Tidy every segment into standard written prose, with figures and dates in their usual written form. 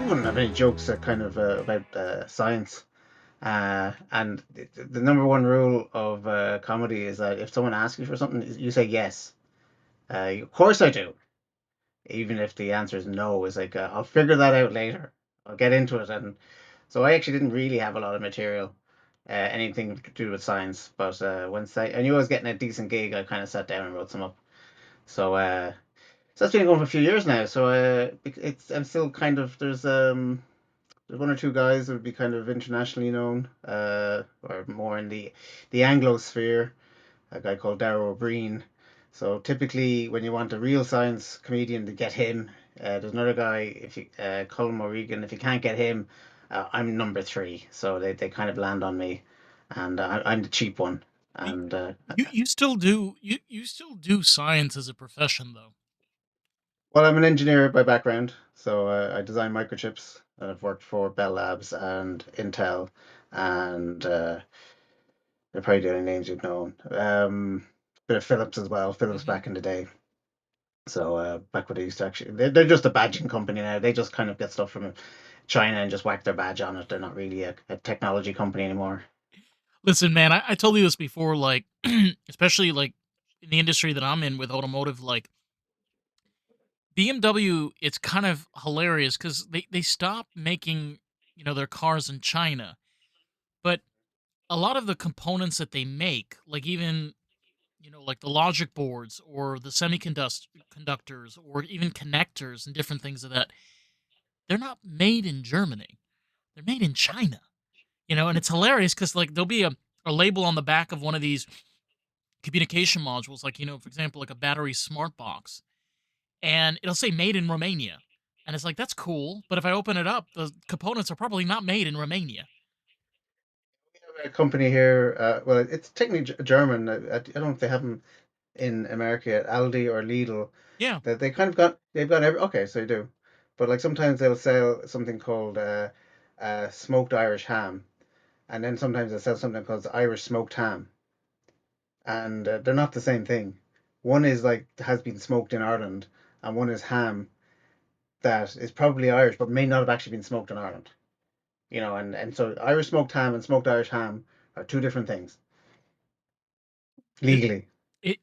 wouldn't have any jokes kind of about science. And the number one rule of comedy is that if someone asks you for something, you say yes. Of course I do. Even if the answer is no, it's like I'll figure that out later. I'll get into it. And so I actually didn't really have a lot of material, anything to do with science. But I knew I was getting a decent gig, I kind of sat down and wrote some up. So so that's been going for a few years now. So it's I'm still kind of there's one or two guys that would be kind of internationally known, or more in the Anglo sphere. A guy called Darrow O'Brien. So typically, when you want a real science comedian to get him, there's another guy. If you Colin O'Regan, if you can't get him, I'm number three. So they kind of land on me, and I'm the cheap one. Y- And you still do science as a profession though. well, I'm an engineer by background, so I design microchips. And I've worked for Bell Labs and Intel, and they're probably the only names you'd know. Bit of Philips as well. Philips Hmm. back in the day. So back when they used to actually, they're just a badging company now. They just kind of get stuff from China and just whack their badge on it. They're not really a technology company anymore. Listen, man, I told you this before, like, especially like in the industry that I'm in with automotive, like BMW, it's kind of hilarious because they stopped making, their cars in China. But a lot of the components that they make, like even, like the logic boards or the semiconductors or even connectors and different things of that, they're not made in Germany. They're made in China. And it's hilarious because like there'll be a label on the back of one of these communication modules, like, for example, like a battery smart box, and it'll say made in Romania. And it's like, that's cool. But if I open it up, the components are probably not made in Romania. We have a company here. Well, it's technically German. I don't know if they have them in America yet. Aldi or Lidl. Yeah. That they kind of they've got every. Okay, so they do, but like sometimes they'll sell something called smoked Irish ham, and then sometimes they'll sell something called Irish smoked ham, and they're not the same thing. One is like has been smoked in Ireland, and one is ham that is probably Irish but may not have actually been smoked in Ireland. And so Irish smoked ham and smoked Irish ham are two different things It, legally, it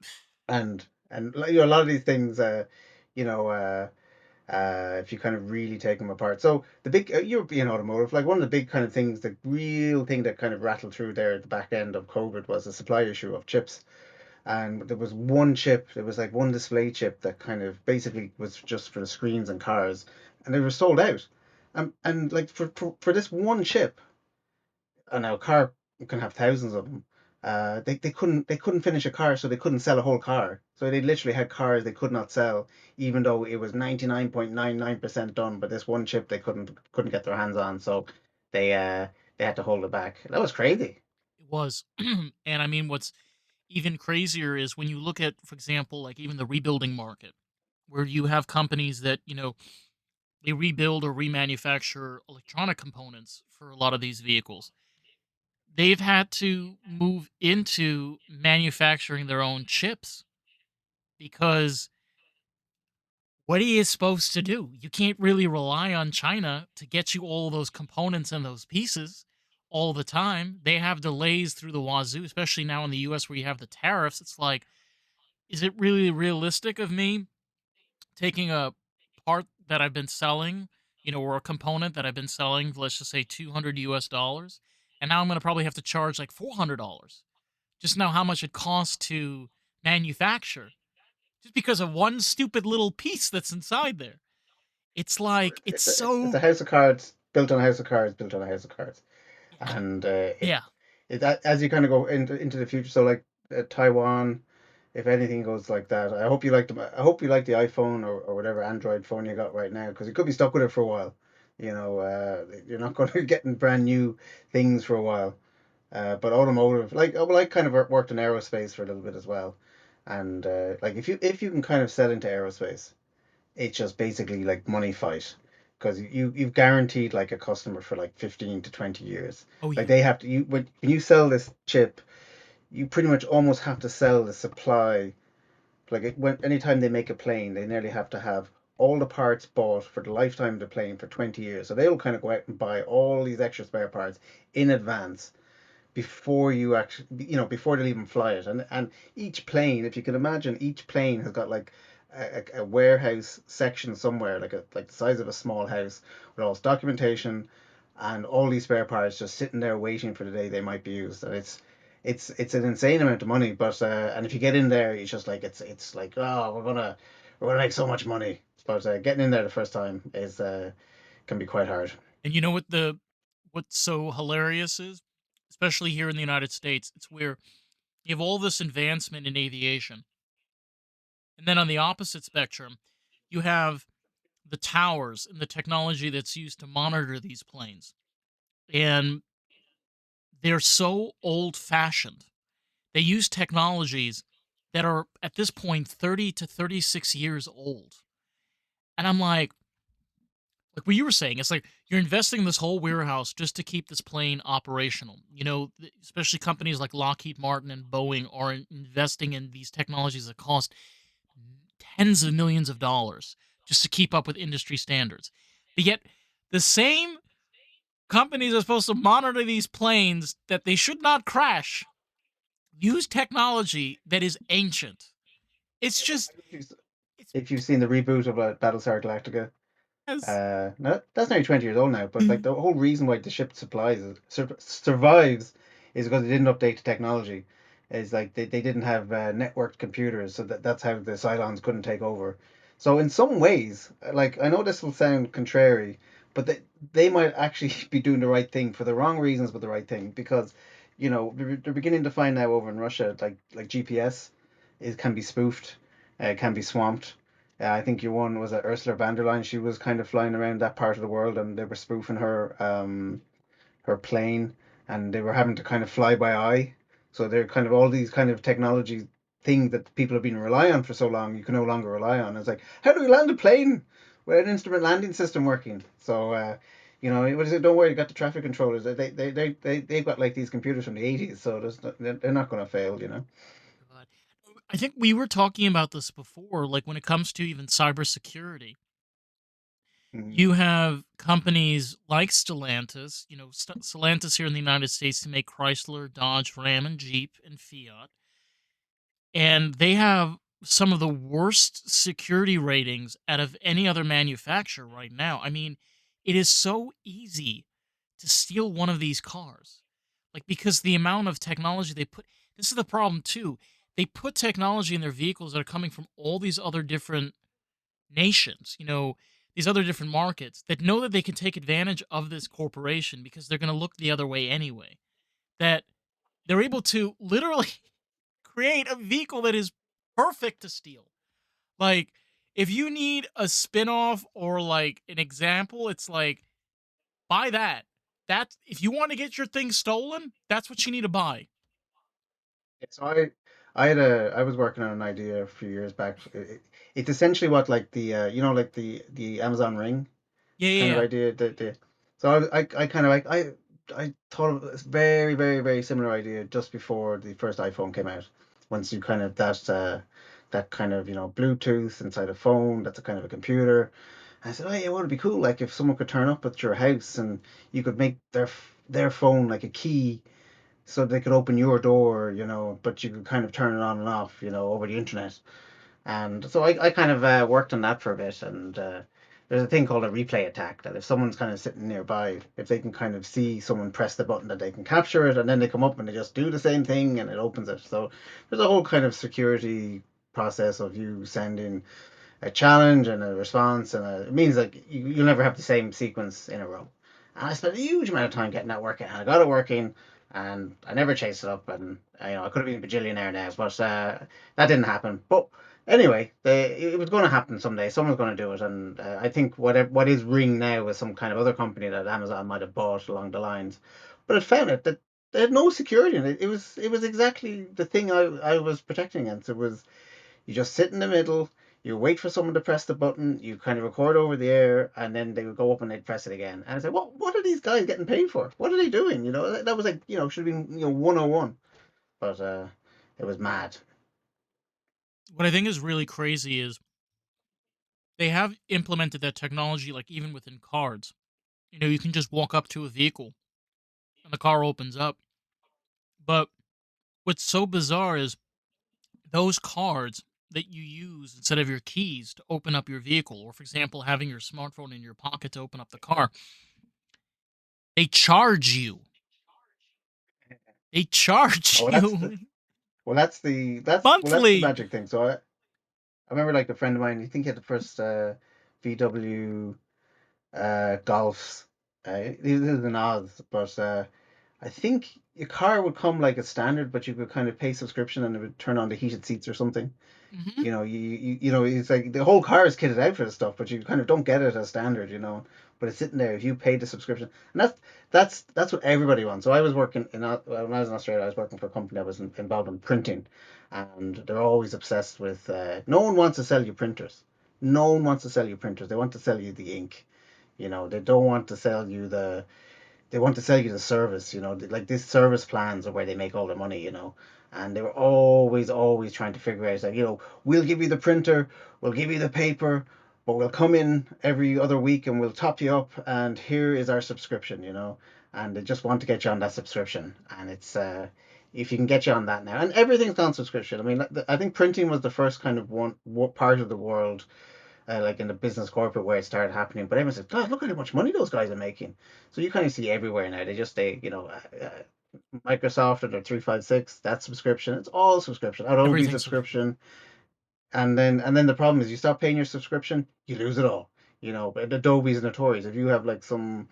and like, a lot of these things, you know, if you kind of really take them apart. So the big European automotive, like one of the big kind of things, the real thing that kind of rattled through there at the back end of COVID was the supply issue of chips. And there was one chip, there was like one display chip that kind of basically was just for the screens and cars, and they were sold out. And like for this one chip, and now a car can have thousands of them. They couldn't finish a car, so they couldn't sell a whole car. So they literally had cars they could not sell, even though it was 99.99% done. But this one chip they couldn't get their hands on, so they uh they had to hold it back. That was crazy. was. And I mean, what's even crazier is when you look at, for example, like even the rebuilding market, where you have companies that, they rebuild or remanufacture electronic components for a lot of these vehicles. They've had to move into manufacturing their own chips because what are you supposed to do? You can't really rely on China to get you all those components and those pieces all the time. They have delays through the wazoo, especially now in the US where you have the tariffs. It's like, is it really realistic of me taking a part that I've been selling, or a component that I've been selling, let's just say 200 US dollars, and now I'm going to probably have to charge like $400 just now how much it costs to manufacture just because of one stupid little piece that's inside there. It's like it's It's a so house of cards built on a house of cards built on a house of cards, yeah, and yeah. as you kind of go into the future. So like Taiwan, if anything goes like that, I hope you like the iPhone or whatever Android phone you got right now, because you could be stuck with it for a while. You're not going to be getting brand new things for a while. But automotive, like, well, I kind of worked in aerospace for a little bit as well, and like if you can kind of sell into aerospace, it's just basically like money fight, because you've guaranteed like a customer for like 15 to 20 years. Oh Like yeah. they have to you when you sell this chip, you pretty much almost have to sell the supply. Like when anytime they make a plane, they nearly have to have all the parts bought for the lifetime of the plane for 20 years. So they'll kind of go out and buy all these extra spare parts in advance before you actually, before they'll even fly it. And each plane, if you can imagine, each plane has got like a warehouse section somewhere, like the size of a small house, with all its documentation and all these spare parts just sitting there waiting for the day they might be used. And it's an insane amount of money. But and if you get in there, it's just like it's like, oh, we're gonna make so much money. But getting in there the first time is can be quite hard. And you know what's so hilarious is, especially here in the United States, it's where you have all this advancement in aviation, and then on the opposite spectrum, you have the towers and the technology that's used to monitor these planes, and they're so old fashioned. They use technologies that are at this point 30 to 36 years old. And I'm like what you were saying, it's like you're investing in this whole warehouse just to keep this plane operational. Especially companies like Lockheed Martin and Boeing are investing in these technologies that cost tens of millions of dollars just to keep up with industry standards. But yet, the same companies are supposed to monitor these planes that they should not crash use technology that is ancient. It's Yeah, but just, it's if you've seen the reboot of Battlestar Galactica, as no, that's nearly 20 years old now. But like the whole reason why the ship survives is because they didn't update the technology. Is like they didn't have networked computers, so that's how the Cylons couldn't take over. So in some ways, like I know this will sound contrary, but they might actually be doing the right thing for the wrong reasons, but the right thing because they're beginning to find now over in Russia like GPS is can be spoofed, can be swamped. I think your one was Ursula von der Leyen. She was kind of flying around that part of the world, and they were spoofing her plane, and they were having to kind of fly by eye. So they're kind of all these kind of technology things that people have been relying on for so long. You can no longer rely on. It's like, how do we land a plane with an instrument landing system working? So what is it? Don't worry, you got the traffic controllers. They've got like these computers from the 80s, so they're not going to fail. God. I think we were talking about this before, like when it comes to even cybersecurity. Mm. You have companies like Stellantis, Stellantis here in the United States to make Chrysler, Dodge, Ram, and Jeep and Fiat. And they have some of the worst security ratings out of any other manufacturer right now. I mean, it is so easy to steal one of these cars. Like, because the amount of technology they put, this is the problem too. They put technology in their vehicles that are coming from all these other different nations, these other different markets that know that they can take advantage of this corporation because they're going to look the other way anyway. That they're able to literally create a vehicle that is perfect to steal. Like, if you need a spin-off or like an example, it's like buy that. That's if you want to get your thing stolen, that's what you need to buy. Yeah, so I was working on an idea a few years back. It's essentially what like the Amazon Ring Yeah, yeah, kind of yeah. idea. So I kind of like I thought of this very very very similar idea just before the first iPhone came out. Once you kind of that kind of Bluetooth inside a phone, that's a kind of a computer. I said, oh yeah, would it be cool like if someone could turn up at your house and you could make their phone like a key so they could open your door, but you could kind of turn it on and off, over the internet. And so I kind of worked on that for a bit. And there's a thing called a replay attack that if someone's kind of sitting nearby, if they can kind of see someone press the button, that they can capture it, and then they come up and they just do the same thing and it opens it. So there's a whole kind of security process of you sending a challenge and a response, and it means like you'll never have the same sequence in a row. And I spent a huge amount of time getting that working, and I got it working, and I never chased it up, and I could have been a bajillionaire now, but that didn't happen. But anyway, it was going to happen someday. Someone's going to do it, and I think what is Ring now is some kind of other company that Amazon might have bought along the lines. But it found it that they had no security in it. It was exactly the thing I was protecting against. It was you just sit in the middle, you wait for someone to press the button, you kind of record over the air, and then they would go up and they'd press it again. And I said, what are these guys getting paid for? What are they doing? That was like, should have been, 101. But it was mad. What I think is really crazy is they have implemented that technology, like even within cars. You can just walk up to a vehicle and the car opens up. But what's so bizarre is those cards that you use instead of your keys to open up your vehicle, or for example, having your smartphone in your pocket to open up the car, they charge you. They Oh, charge well, you that's the monthly. magic thing. So I remember like a friend of mine. I think he had the first VW Golfs. He was in Oz, but I think your car would come like a standard, but you could kind of pay subscription and it would turn on the heated seats or something. Hmm. It's like the whole car is kitted out for the stuff, but you kind of don't get it as standard, But it's sitting there if you pay the subscription, and that's what everybody wants. So I was working when I was in Australia, I was working for a company that was involved in printing, and they're always obsessed with. No one wants to sell you printers. No one wants to sell you printers. They want to sell you the ink. They don't want to sell you the they want to sell you the service, like these service plans are where they make all their money. And they were always trying to figure out, like, we'll give you the printer, we'll give you the paper, but we'll come in every other week and we'll top you up, and here is our subscription. And they just want to get you on that subscription, and it's if you can get you on that now, and everything's on subscription. I mean, I think printing was the first kind of one part of the world, like in the business corporate where it started happening. But everyone says, God, look at how much money those guys are making. So you kind of see everywhere now. Microsoft and their 356, that subscription. It's all subscription. Adobe Everything's subscription. subscription. And then the problem is you stop paying your subscription, you lose it all. But Adobe's notorious. If you have like some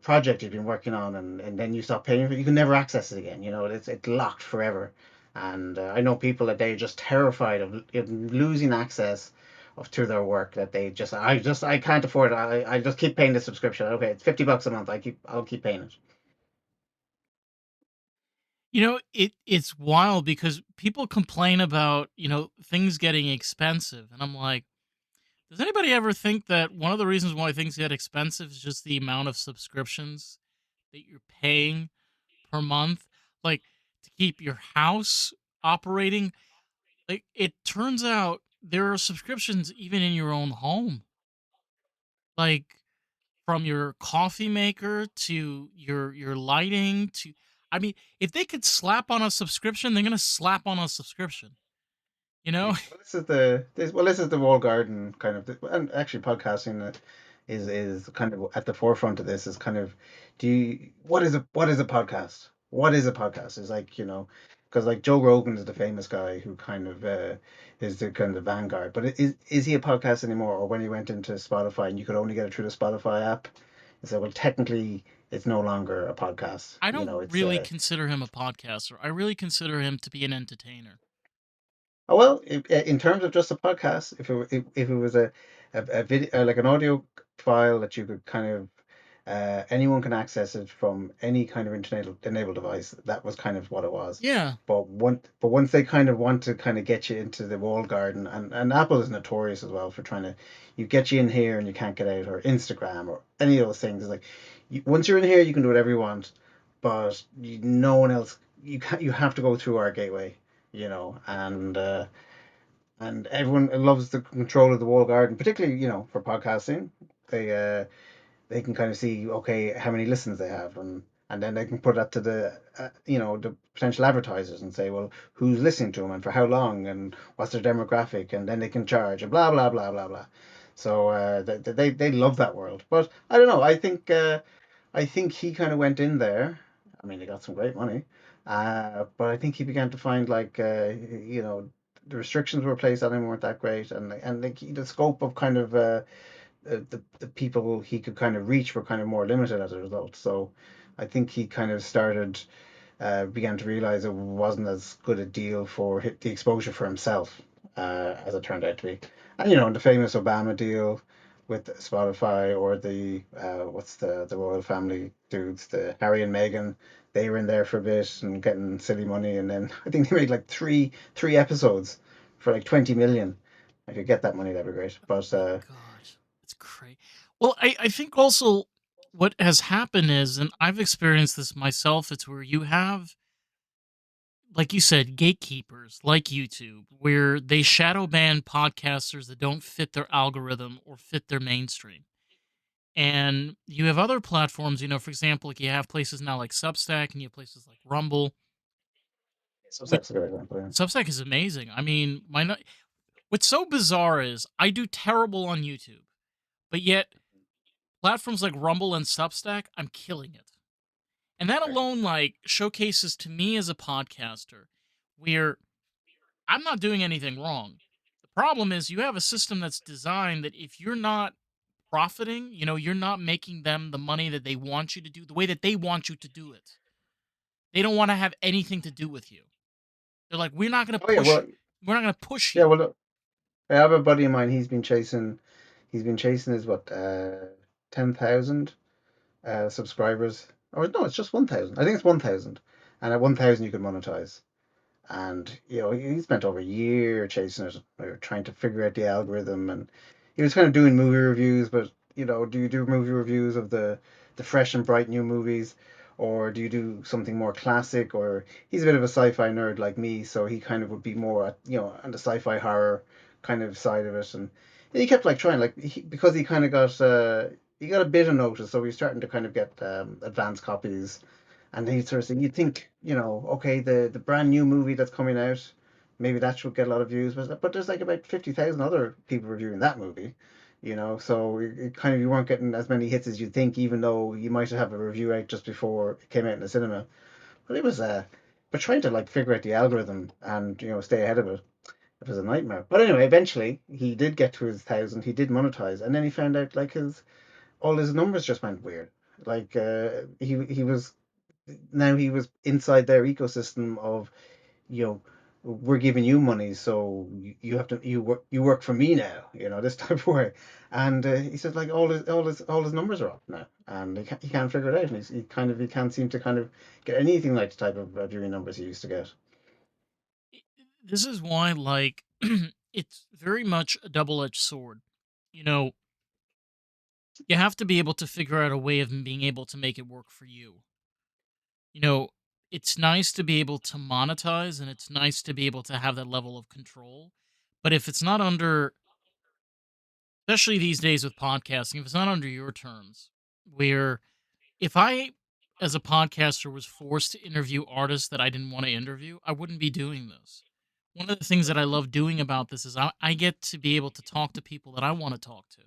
project you've been working on, and then you stop paying for it, you can never access it again. It's locked forever. And I know people that they're just terrified of losing access to their work, that I can't afford it. I just keep paying the subscription. Okay, it's $50 a month. I'll keep paying it. It's wild because people complain about, things getting expensive. And I'm like, does anybody ever think that one of the reasons why things get expensive is just the amount of subscriptions that you're paying per month? Like, to keep your house operating? Like, it turns out there are subscriptions even in your own home. Like, from your coffee maker to your lighting to, I mean, if they could slap on a subscription, they're gonna slap on a subscription, you Yeah. know? Well, this is the wall garden kind of, and actually podcasting is kind of at the forefront of this. Is kind of, what is a podcast? What is a podcast? Is like, because like Joe Rogan is the famous guy who kind of is the kind of vanguard. But is he a podcast anymore? Or when he went into Spotify and you could only get it through the Spotify app, he said, well, technically it's no longer a podcast. I don't It's really consider him a podcaster. I really consider him to be an entertainer. Oh, well, in terms of just a podcast, if it was a video, like an audio file that you could kind of anyone can access it from any kind of internet enabled device, that was kind of what it was. Yeah. But once they kind of want to kind of get you into the walled garden, and Apple is notorious as well for trying to, you get you in here and you can't get out, or Instagram or any of those things. It's like, once you're in here, you can do whatever you want, but no one else. You have to go through our gateway, and everyone loves the control of the wall garden, particularly for podcasting. They they can kind of see, okay, how many listens they have, and then they can put that to the potential advertisers and say, well, who's listening to them and for how long and what's their demographic, and then they can charge and blah blah blah blah blah. So they love that world. But I don't know. I think he kind of went in there. I mean, he got some great money, but I think he began to find, like, the restrictions were placed on him weren't that great, and the scope of kind of the people he could kind of reach were kind of more limited as a result. So I think he kind of began to realize it wasn't as good a deal for the exposure for himself, as it turned out to be. And the famous Obama deal with Spotify, or the what's the royal family dudes, the Harry and Meghan, they were in there for a bit and getting silly money, and then I think they made like three episodes for like 20 million. If you get that money, that'd be great. But My God, it's crazy. Well, I think also what has happened is, and I've experienced this myself, it's where you have like you said, gatekeepers like YouTube, where they shadow ban podcasters that don't fit their algorithm or fit their mainstream. And you have other platforms, for example, like you have places now like Substack and you have places like Rumble, which Substack's a good example. Yeah. Substack is amazing. I mean, what's so bizarre is I do terrible on YouTube, but yet platforms like Rumble and Substack, I'm killing it. And that Right. alone like showcases to me as a podcaster where I'm not doing anything wrong. The problem is you have a system that's designed that if you're not profiting, you're not making them the money that they want you to do the way that they want you to do it. They don't want to have anything to do with you. They're like, Oh yeah. Well, we're not going to push yeah. you. Well, look, I have a buddy of mine. He's been chasing his what, 10,000 subscribers. Or no, it's just 1,000. I think it's 1,000. And at 1,000 you can monetize. And he spent over a year chasing it, or trying to figure out the algorithm. And he was kind of doing movie reviews, but do you do movie reviews of the fresh and bright new movies, or do you do something more classic? Or he's a bit of a sci-fi nerd like me, so he kind of would be more at, on the sci-fi horror kind of side of it. And he kept like trying, like because he kind of got a bit of notice, so he's starting to kind of get advanced copies. And he sort of said, you'd think, okay, the brand new movie that's coming out, maybe that should get a lot of views, but there's like about 50,000 other people reviewing that movie, so it kind of, you weren't getting as many hits as you'd think, even though you might have a review out just before it came out in the cinema. But but trying to like figure out the algorithm and stay ahead of it, it was a nightmare. But anyway, eventually he did get to his 1,000, he did monetize, and then he found out like his all his numbers just went weird. Like he was now he was inside their ecosystem of, you know we're giving you money, so you have to, you work for me now, this type of way. And he said like all his numbers are up now, and he can't figure it out, and he can't seem to kind of get anything like the type of viewing numbers he used to get. This is why, like, it's very much a double edged sword. You know, you have to be able to figure out a way of being able to make it work for you. You know, it's nice to be able to monetize and it's nice to be able to have that level of control. But if it's not under, especially these days with podcasting, if it's not under your terms, where if I, as a podcaster, was forced to interview artists that I didn't want to interview, I wouldn't be doing this. One of the things that I love doing about this is I get to be able to talk to people that I want to talk to.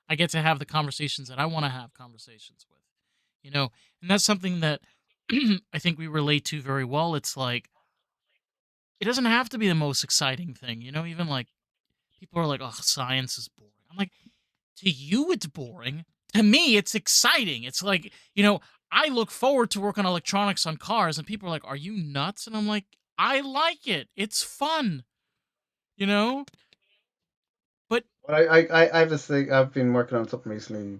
I get to have the conversations that I want to have conversations with, you know, and that's something that I think we relate to very well. It's like, it doesn't have to be the most exciting thing, even like people are like, oh, science is boring. I'm like, to you it's boring. To me it's exciting. It's like, I look forward to work on electronics on cars and people are like, are you nuts? And I'm like, I like it. It's fun, you know? But But I have this thing. I've been working on something recently.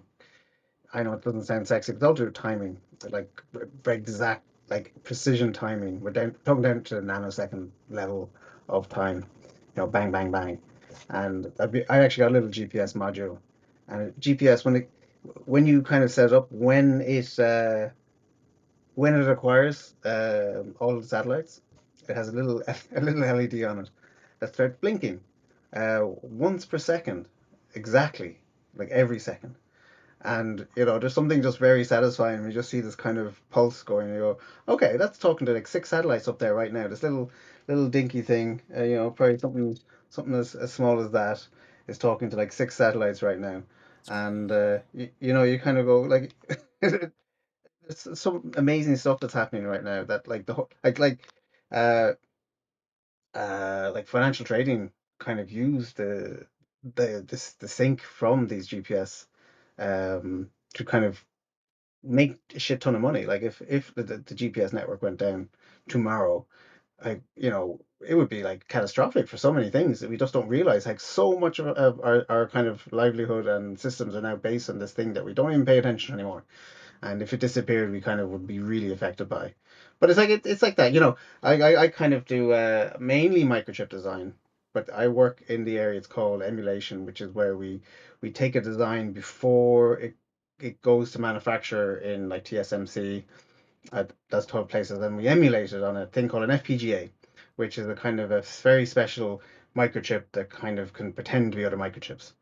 I know it doesn't sound sexy, but I'll do timing, like very exact, like precision timing. We're talking down to the nanosecond level of time. Bang, bang, bang. And I actually got a little GPS module, and GPS, when you kind of set it up, when it acquires all the satellites, it has a little a little LED on it that starts blinking once per second, exactly, like every second. And there's something just very satisfying when you just see this kind of pulse going, and you go, okay, that's talking to like six satellites up there right now. This little dinky thing, probably something as small as that is talking to like six satellites right now. it's And crazy. you kind of go like, it's some amazing stuff that's happening right now, that like the whole uh like financial trading kind of use the sync from these GPS to kind of make a shit ton of money. Like if the GPS network went down tomorrow, like it would be like catastrophic for so many things that we just don't realize. Like so much of our kind of livelihood and systems are now based on this thing that we don't even pay attention anymore. And if it disappeared, we kind of would be really affected by. But it's like that. I kind of do mainly microchip design, but I work in the area it's called emulation, which is where we take a design before it goes to manufacture in like TSMC, That's 12 places. And we emulated on a thing called an FPGA, which is a kind of a very special microchip that kind of can pretend to be other microchips.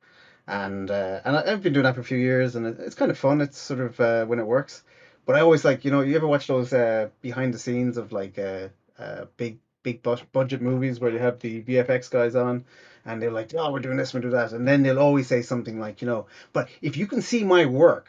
And I've been doing that for a few years, and it's kind of fun. It's sort of when it works. But I always like, you ever watch those behind the scenes of like big budget movies where you have the VFX guys on, and they're like, oh, we're doing this, we're doing that, and then they'll always say something like, but if you can see my work,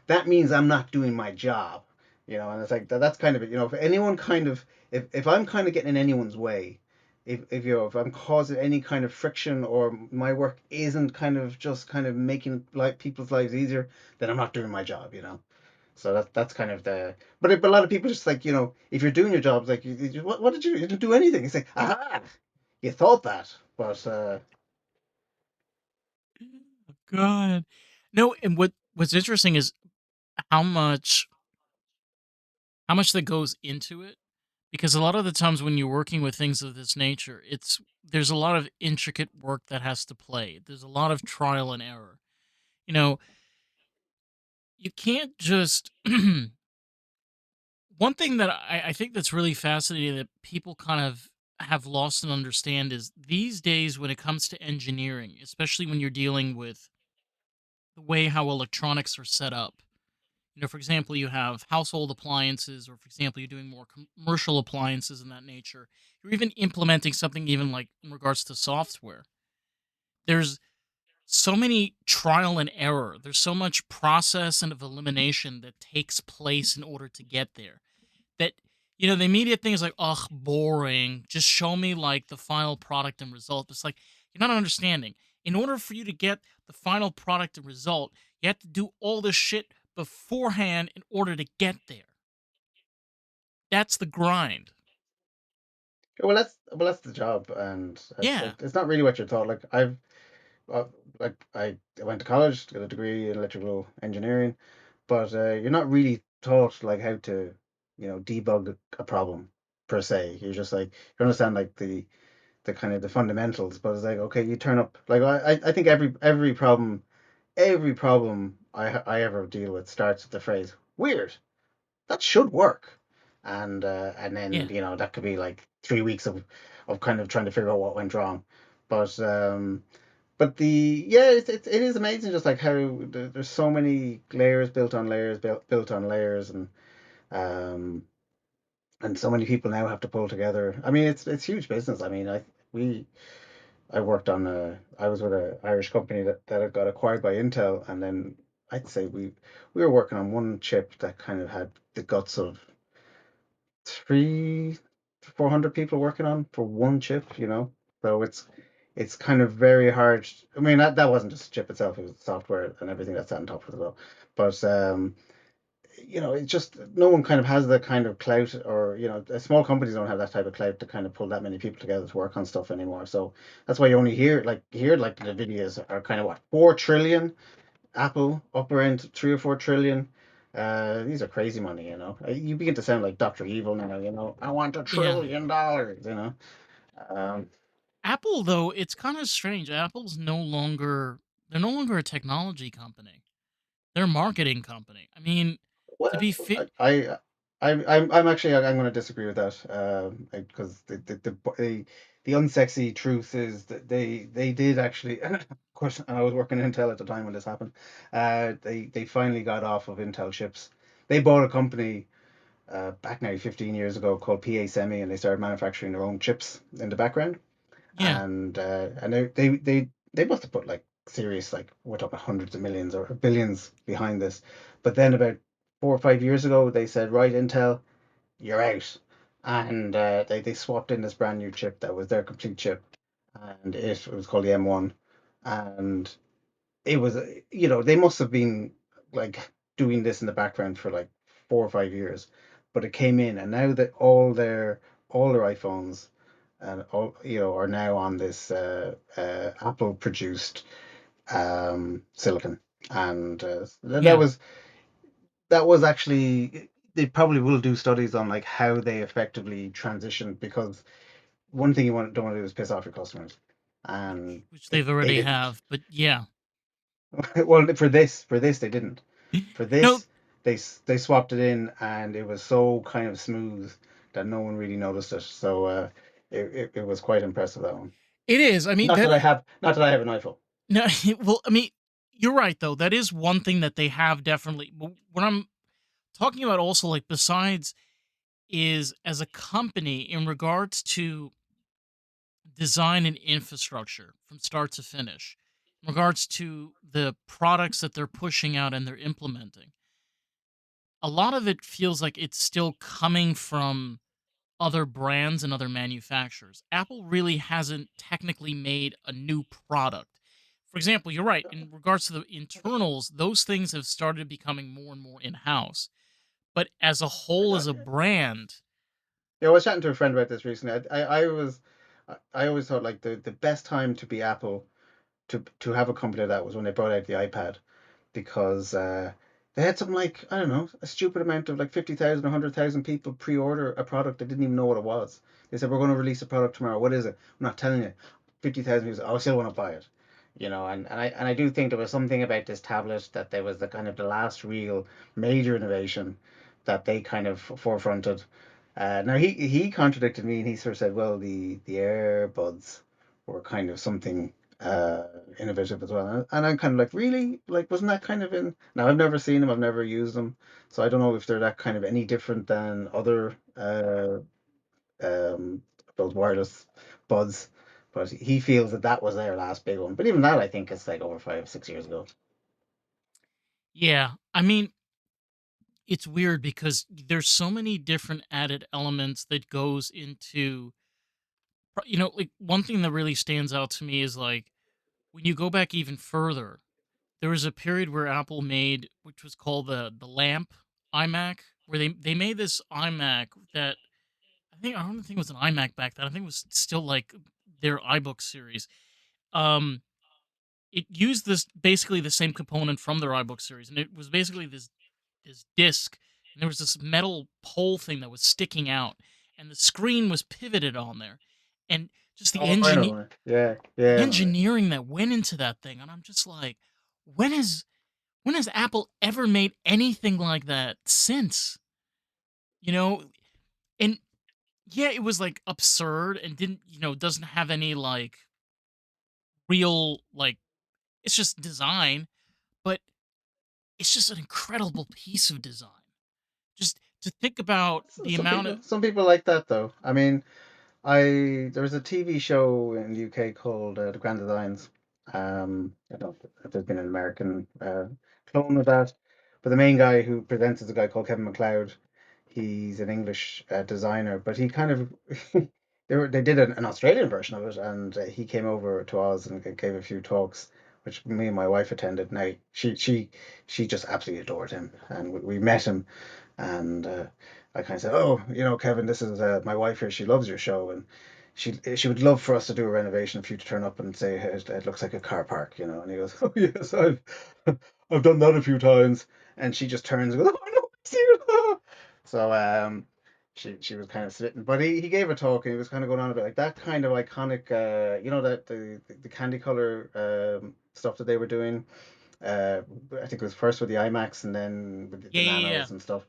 that means I'm not doing my job. And it's like that's kind of it. If anyone kind of if I'm kind of getting in anyone's way, if I'm causing any kind of friction or my work isn't kind of just kind of making like people's lives easier, then I'm not doing my job. So that's kind of the but a lot of people just like if you're doing your job, it's like what did you didn't do anything. It's like aha, you thought that, but God. No, and what's interesting is how much how much that goes into it, because a lot of the times when you're working with things of this nature, there's a lot of intricate work that has to play. There's a lot of trial and error. You know, you can't just one thing that I think that's really fascinating that people kind of have lost and understand is these days when it comes to engineering, especially when you're dealing with the way how electronics are set up. For example, you have household appliances, or for example, you're doing more commercial appliances in that nature. You're even implementing something even like in regards to software. There's so many trial and error. There's so much process and of elimination that takes place in order to get there. That the immediate thing is like, ugh, boring. Just show me like the final product and result. It's like you're not understanding. In order for you to get the final product and result, you have to do all this shit beforehand in order to get there. That's the grind. well that's the job, and Yeah. it's not really what you're taught. Like uh, I went to college, got a degree in electrical engineering, but you're not really taught like how to debug a problem per se. You're just like you understand like the kind of the fundamentals, but it's like okay, you turn up like I think every problem I ever deal with starts with the phrase weird, that should work, and then Yeah. that could be like 3 weeks of kind of trying to figure out what went wrong, but the yeah, it is amazing just like how there's so many layers built on layers built on layers, um and so many people now have to pull together. I mean, it's huge business. I mean, we I worked on a I was with a Irish company that had got acquired by Intel, and then I'd say we were working on one chip that kind of had the guts of three 400 people working on for one chip. So it's kind of very hard. I mean, that wasn't just the chip itself, it was the software and everything that's on top of it as well. But it's just no one kind of has that kind of clout, or small companies don't have that type of clout to kind of pull that many people together to work on stuff anymore. So that's why you only hear like the Nvidias are kind of what 4 trillion, Apple up around 3 or 4 trillion. These are crazy money. You begin to sound like Dr. Evil now. I want a Yeah. $1 trillion. Um, Apple though, it's kind of strange. They're no longer a technology company. They're a marketing company. I mean, to Well, be fit. I'm actually I'm going to disagree with that, because the unsexy truth is that they did actually, of course, and I was working in Intel at the time when this happened. They finally got off of Intel chips. They bought a company back now 15 years ago called PA Semi, and they started manufacturing their own chips in the background, Yeah. and they must have put like serious, like we're talking hundreds of millions or billions behind this. But then about 4 or 5 years ago they said, right, Intel, you're out, and they swapped in this brand new chip that was their complete chip, and it was called the M1, and it was they must have been like doing this in the background for like 4 or 5 years, but it came in, and now that all their iPhones and all are now on this Apple produced silicon, and that Yeah. was actually, they probably will do studies on like how they effectively transitioned, because one thing you don't want to do is piss off your customers, and Which they they've they already didn't. have. But yeah. Well, for this they didn't. For No, this, they swapped it in, and it was so kind of smooth that no one really noticed it. So it was quite impressive, that one. It is. I mean that. Not that I have an iPhone. No, well, I mean, you're right though. That is one thing that they have definitely. But what I'm talking about also, like besides, is as a company in regards to design and infrastructure from start to finish, in regards to the products that they're pushing out and they're implementing. A lot of it feels like it's still coming from other brands and other manufacturers. Apple really hasn't technically made a new product. For example, you're right. In regards to the internals, those things have started becoming more and more in house. But as a whole, as a brand, Yeah, I was chatting to a friend about this recently. I always thought like the best time to be Apple to have a company like that was when they brought out the iPad, because they had something like, I don't know, a stupid amount of like 50,000 or 100,000 people pre-order a product that didn't even know what it was. They said, we're going to release a product tomorrow. What is it? I'm not telling you. 50,000 people said, oh, I still want to buy it. And I do think there was something about this tablet that there was the kind of the last real major innovation that they kind of forefronted. Now he contradicted me, and he sort of said, well, the AirBuds were kind of something innovative as well. And I'm kind of like, really? Like, wasn't that kind of in? Now, I've never seen them, I've never used them, so I don't know if they're that kind of any different than other um, those wireless buds. But he feels that that was their last big one. But even that, I think, is like over 5, 6 years ago. yeah, I mean, it's weird because there's so many different added elements that goes into, like one thing that really stands out to me is like when you go back even further, there was a period where Apple made, which was called the lamp iMac, where they made this iMac that I don't think it was an iMac back then. I think it was still like their iBook series. Um, it used this basically the same component from their iBook series, and it was basically this disc, and there was this metal pole thing that was sticking out, and the screen was pivoted on there, and just Oh, I know. Yeah, the yeah, I know. engineering that went into that thing, and I'm just like, when has when has Apple ever made anything like that since? You know, and yeah, it was like absurd and didn't, doesn't have any like real like it's just design, but it's just an incredible piece of design. Just to think about the amount of Some people like that though. I mean, there was a TV show in the UK called The Grand Designs. I don't know if there's been an American clone of that, but the main guy who presents is a guy called Kevin McLeod. He's an English designer, but he kind of they did an Australian version of it, and he came over to Oz and gave a few talks, which me and my wife attended. Now she just absolutely adored him, and we met him, and I kind of said, "Oh, Kevin, this is my wife here. She loves your show, and she would love for us to do a renovation for you to turn up and say it looks like a car park, you know." And he goes, "Oh yes, I've done that a few times." And she just turns and goes, "Oh no, I've seen it." So she was kind of smitten, but he gave a talk, and he was kind of going on about like that kind of iconic, that the candy color stuff that they were doing. Uh, I think it was first with the IMAX and then with the yeah, yeah, yeah. Nanos and stuff.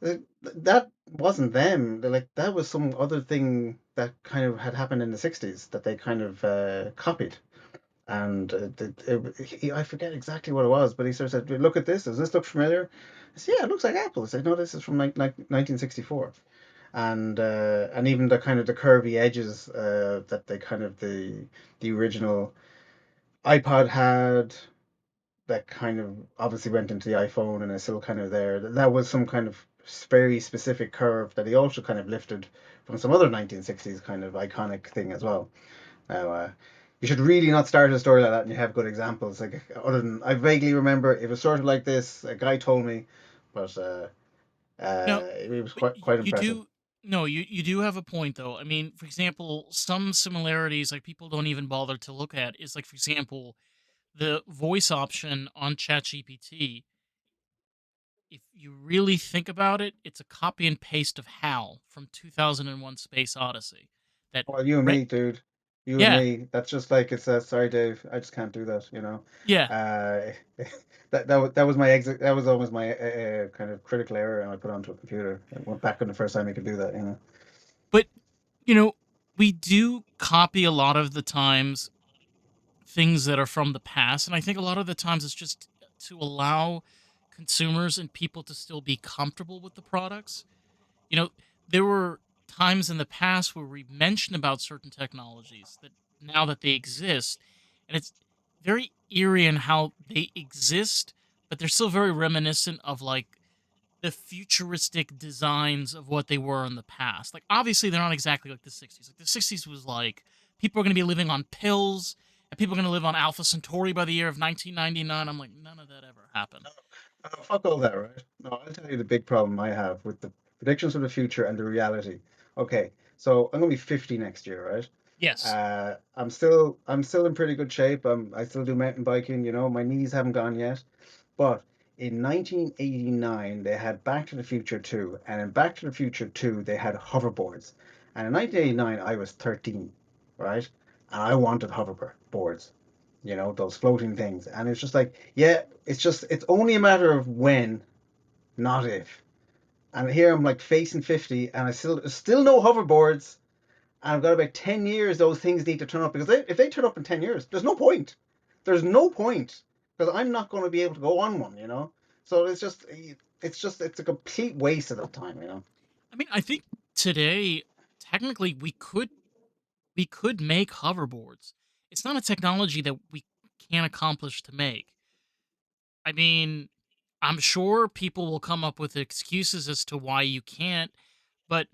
That wasn't them. Like that was some other thing that kind of had happened in the '60s that they kind of copied. And I forget exactly what it was, but he sort of said, "Look at this. Does this look familiar?" I said, "Yeah, it looks like Apple." I said, "No, this is from like 1964." And even the kind of the curvy edges that they kind of the original iPod had, that kind of obviously went into the iPhone and is still kind of there. That was some kind of very specific curve that he also kind of lifted from some other 1960s kind of iconic thing as well. Now, you should really not start a story like that and you have good examples. Like, other than, I vaguely remember it was sort of like this. A guy told me, but No, it was but quite you impressive. do no, you do have a point though. I mean, for example, some similarities like people don't even bother to look at is like, for example, the voice option on ChatGPT. If you really think about it, it's a copy and paste of HAL from 2001: Space Odyssey. That Well, you and re- me, dude. You and Yeah, me. That's just like it's sorry, Dave. I just can't do that. You know, yeah. uh, that was my exit. That was almost my kind of critical error, and I put onto a computer. I went back on the first time I could do that. You know. But you know, we do copy a lot of the times things that are from the past, and I think a lot of the times it's just to allow consumers and people to still be comfortable with the products. You know, there were times in the past where we mentioned about certain technologies that now that they exist, and it's very eerie in how they exist, but they're still very reminiscent of like the futuristic designs of what they were in the past. Like obviously they're not exactly like the 60s. Like the 60s was like people are going to be living on pills and people are going to live on Alpha Centauri by the year of 1999. I'm like none of that ever happened. Oh, fuck all that, right? No, I'll tell you the big problem I have with the predictions of the future and the reality. Okay, so I'm gonna be 50 next year, right? Yes. I'm still in pretty good shape. I still do mountain biking, you know, my knees haven't gone yet. But in 1989, they had Back to the Future 2, and in Back to the Future 2, they had hoverboards. And in 1989, I was 13, right? And I wanted hoverboards, you know, those floating things. And it's just like, yeah, it's only a matter of when, not if. And here I'm like facing 50, and I still no hoverboards. And I've got about 10 years those things need to turn up because if they turn up in 10 years, there's no point. There's no point because I'm not going to be able to go on one, you know? So it's a complete waste of that time, you know? I mean, I think today technically we could make hoverboards. It's not a technology that we can't accomplish to make. I mean, I'm sure people will come up with excuses as to why you can't, but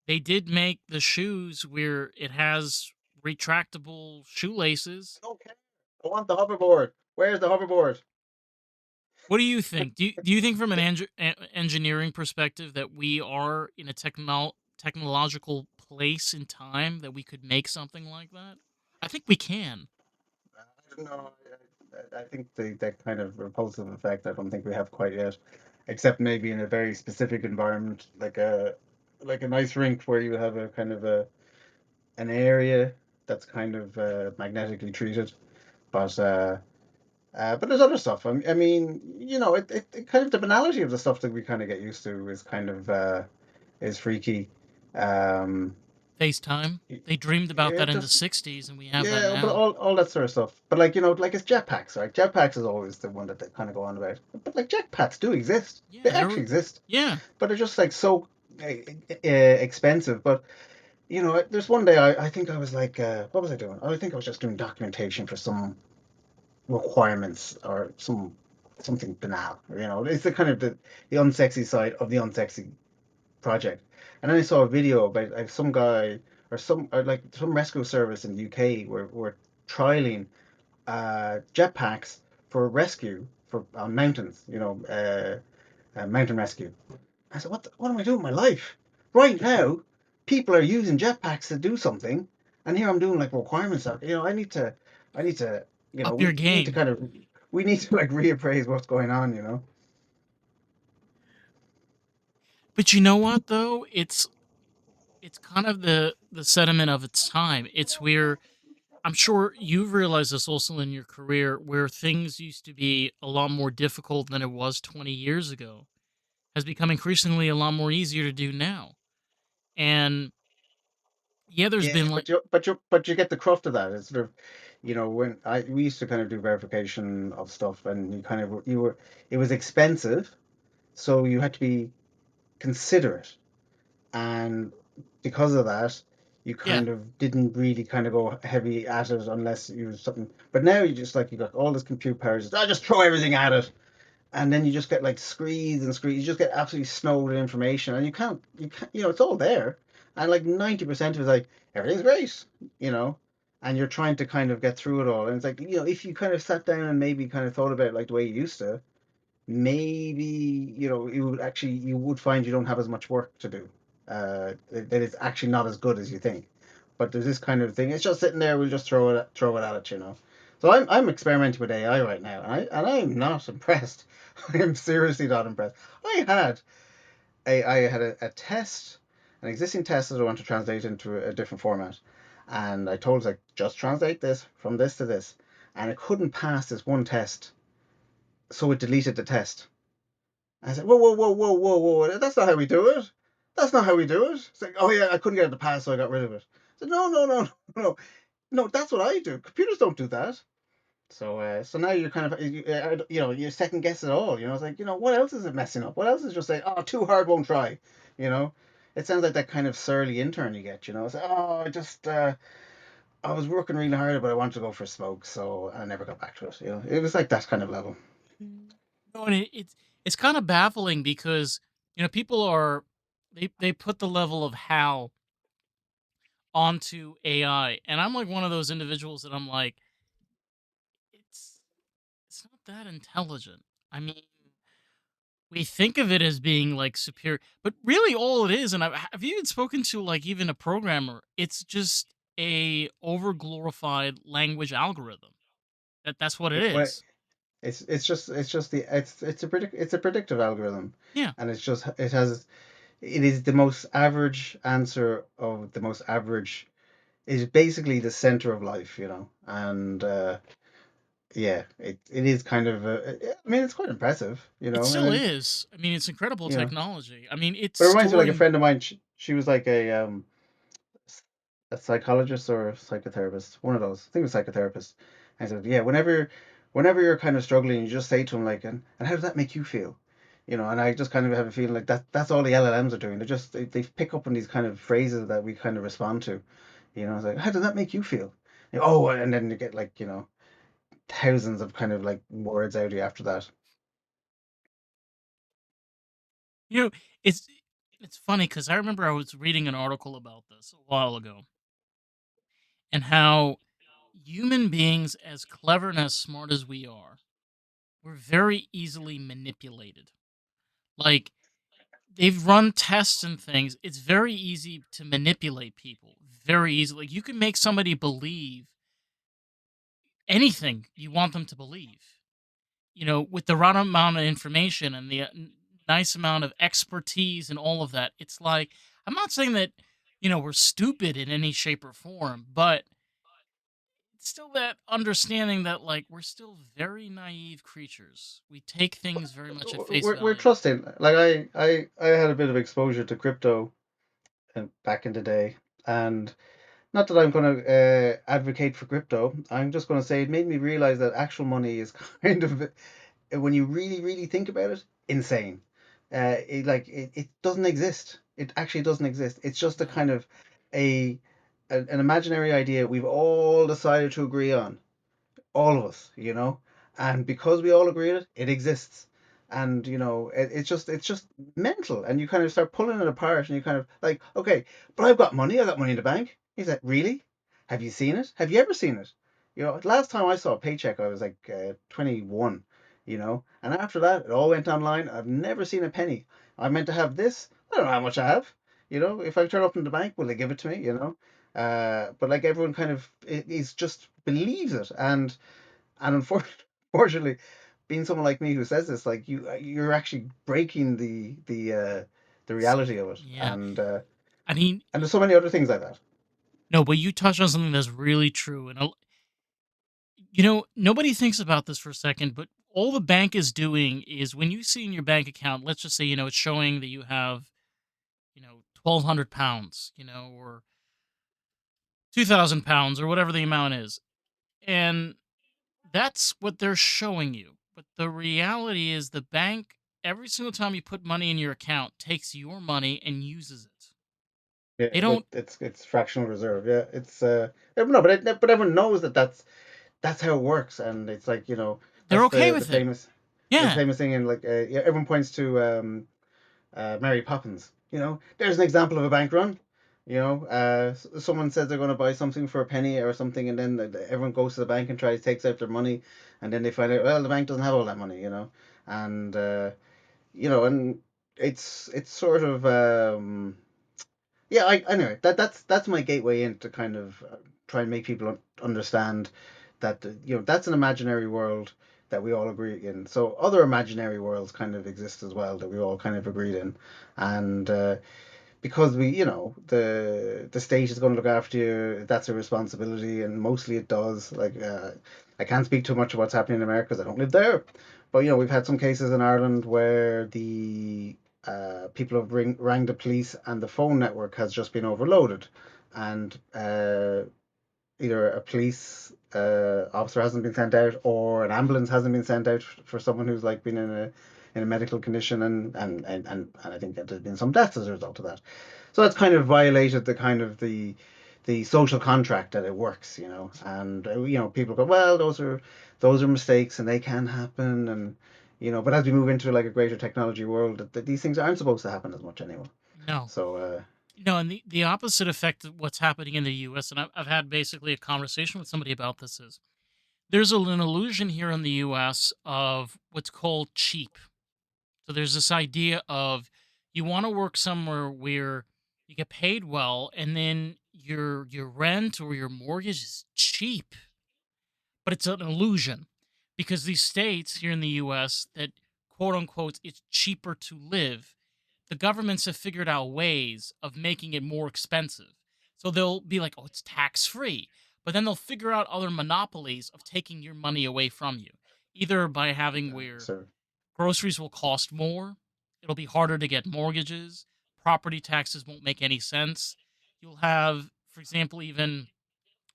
they did make the shoes where it has retractable shoelaces. I don't care. I want the hoverboard. Where's the hoverboard? What do you think? Do you think from an engineering perspective that we are in a technological place in time that we could make something like that? I think we can. I don't know. I think that kind of repulsive effect, I don't think we have quite yet, except maybe in a very specific environment, like a nice rink where you have a kind of an area that's kind of magnetically treated. But there's other stuff. I mean, you know, it kind of the banality of the stuff that we kind of get used to is kind of is freaky. Um, FaceTime. They dreamed about yeah, that in the just 60s, and we have that yeah, but now. all that sort of stuff. But like you know, like it's jetpacks, right? Jetpacks is always the one that they kind of go on about. But like jetpacks do exist. They Yeah, actually exist. yeah, But they're just like so expensive. But you know, there's one day I think I was like, what was I doing? I think I was just doing documentation for some requirements or something banal. You know, it's the kind of the unsexy side of the unsexy project. And then I saw a video about like some guy or like some rescue service in the UK were trialing jetpacks for rescue for on mountains. You know, mountain rescue. I said, what am I doing with my life? Right now, people are using jetpacks to do something, and here I'm doing like requirements. You know, I need to, you know, up your we need to game. kind of, we need to like reappraise what's going on. You know. But you know what though? It's kind of the sentiment of its time. It's where I'm sure you've realized this also in your career where things used to be a lot more difficult than it was 20 years ago has become increasingly a lot more easier to do now. And yeah, there's Yeah, been like but you get the cruft of that. It's sort of, you know, when I we used to kind of do verification of stuff, and you were it was expensive, so you had to be considerate. And because of that, you yeah, kind of didn't really kind of go heavy at it unless you was something. But now you just like you got all this compute power, just I just throw everything at it, and then you just get like screeds and screeds. You just get absolutely snowed with information, and you can't, you know, it's all there, and like 90% of it's like everything's great, you know. And you're trying to kind of get through it all, and it's like you know, if you kind of sat down and maybe kind of thought about it like the way you used to, maybe you know you would find you don't have as much work to do. That it's actually not as good as you think. But there's this kind of thing. It's just sitting there. We'll just throw it at it, you know. So I'm experimenting with AI right now, and I'm not impressed. I am seriously not impressed. I had a test, an existing test that I want to translate into a different format, And I told it, like, just translate this from this to this. And it couldn't pass this one test, so it deleted the test. I said, whoa, whoa, whoa, whoa, whoa, whoa, that's not how we do it. That's not how we do it. It's like, oh yeah, I couldn't get it to pass, so I got rid of it. I said, no, no, no, no, no, that's what I do. Computers don't do that. So now you're kind of, you second guess it all. It's like, what else is it messing up? What else is just saying, oh, too hard, won't try. You know, it sounds like that kind of surly intern you get. It's like, oh, I was working really hard, but I wanted to go for a smoke, so I never got back to it. It was like that kind of level. Mm. No, and it's kind of baffling because people are they put the level of how onto AI, and I'm like one of those individuals that I'm like, it's it's not that intelligent. I mean, we think of it as being like superior, but really all it is, and I've even spoken to like even a programmer, it's just a over glorified language algorithm. That's what it Well, is. it's a predictive algorithm, Yeah, and it is the most average answer of the most average. Is basically the center of life. And yeah, it is kind of I mean, it's quite impressive, it and still then is. I mean, it's incredible you know, technology. I mean, it's but it reminds me, like, a storing. friend of mine. She was like a psychologist or a psychotherapist, one of those. I think it was psychotherapist. And I said, yeah, whenever you're kind of struggling, you just say to him, like, and how does that make you feel? And I just kind of have a feeling like that's all the LLMs are doing. They pick up on these kind of phrases that we kind of respond to. It's like, how does that make you feel? Oh, and then you get, like, thousands of kind of like words out of you after that. You know, it's it's funny because I remember I was reading an article about this a while ago, and how human beings, as clever and as smart as we are, we're very easily manipulated. Like, they've run tests and things. It's very easy to manipulate people. Very easily. Like, you can make somebody believe anything you want them to believe. With the right amount of information and the nice amount of expertise and all of that. It's like, I'm not saying that we're stupid in any shape or form, but it's still that understanding that like we're still very naive creatures. We take things very much at face We're value. trusting. Like, I had a bit of exposure to crypto back in the day, and not that I'm going to advocate for crypto. I'm just going to say it made me realize that actual money is kind of, when you really, really think about it, insane. It doesn't exist. It actually doesn't exist. It's just a No. kind of a an imaginary idea we've all decided to agree on, all of us. And because we all agree on it, it exists. And it's just mental. And you kind of start pulling it apart, and you kind of like, okay, but I've got money in the bank. He said, really? Have you seen it? Have you ever seen it? Last time I saw a paycheck, I was like 21. And after that, it all went online. I've never seen a penny. I meant to have this. I don't know how much I have. If I turn up in the bank, will they give it to me? But like, everyone kind of is just believes it. And unfortunately, being someone like me who says this, like, you're actually breaking the reality of it. Yeah. And I mean, there's so many other things like that. no, but you touched on something that's really true. And nobody thinks about this for a second, but all the bank is doing is when you see in your bank account, let's just say, it's showing that you have, 1,200 pounds, or 2,000 pounds or whatever the amount is. And that's what they're showing you. But the reality is the bank, every single time you put money in your account, takes your money and uses it. Yeah, They don't, it's fractional reserve. Yeah, it's no, but everyone knows that that's how it works. And it's like, they're that's okay the with it. famous the Yeah. famous thing. And like, yeah, everyone points to Mary Poppins. There's an example of a bank run. Someone says they're going to buy something for a penny or something, and then everyone goes to the bank and takes out their money, and then they find out, well, the bank doesn't have all that money. And it's sort of, yeah. Anyway, that's my gateway in to kind of try and make people understand that that's an imaginary world that we all agree in. So other imaginary worlds kind of exist as well that we all kind of agreed in. And because the state is going to look after you. That's a responsibility, and mostly it does. Like I can't speak too much of what's happening in America because I don't live there, but we've had some cases in Ireland where the people have rang the police and the phone network has just been overloaded, and either a police officer hasn't been sent out or an ambulance hasn't been sent out for someone who's like been in a medical condition, and I think that there's been some deaths as a result of that. So that's kind of violated the kind of the social contract that it works, and people go, well, those are mistakes and they can happen, and but as we move into like a greater technology world, that these things aren't supposed to happen as much anymore. No. So No, and the opposite effect of what's happening in the US, and I've had basically a conversation with somebody about this, is there's an illusion here in the US of what's called cheap. So there's this idea of you want to work somewhere where you get paid well, and then your rent or your mortgage is cheap, but it's an illusion because these states here in the US that quote unquote it's cheaper to live, the governments have figured out ways of making it more expensive. So they'll be like, oh, it's tax free. But then they'll figure out other monopolies of taking your money away from you, either by having where so groceries will cost more, it'll be harder to get mortgages, property taxes won't make any sense. You'll have, for example, even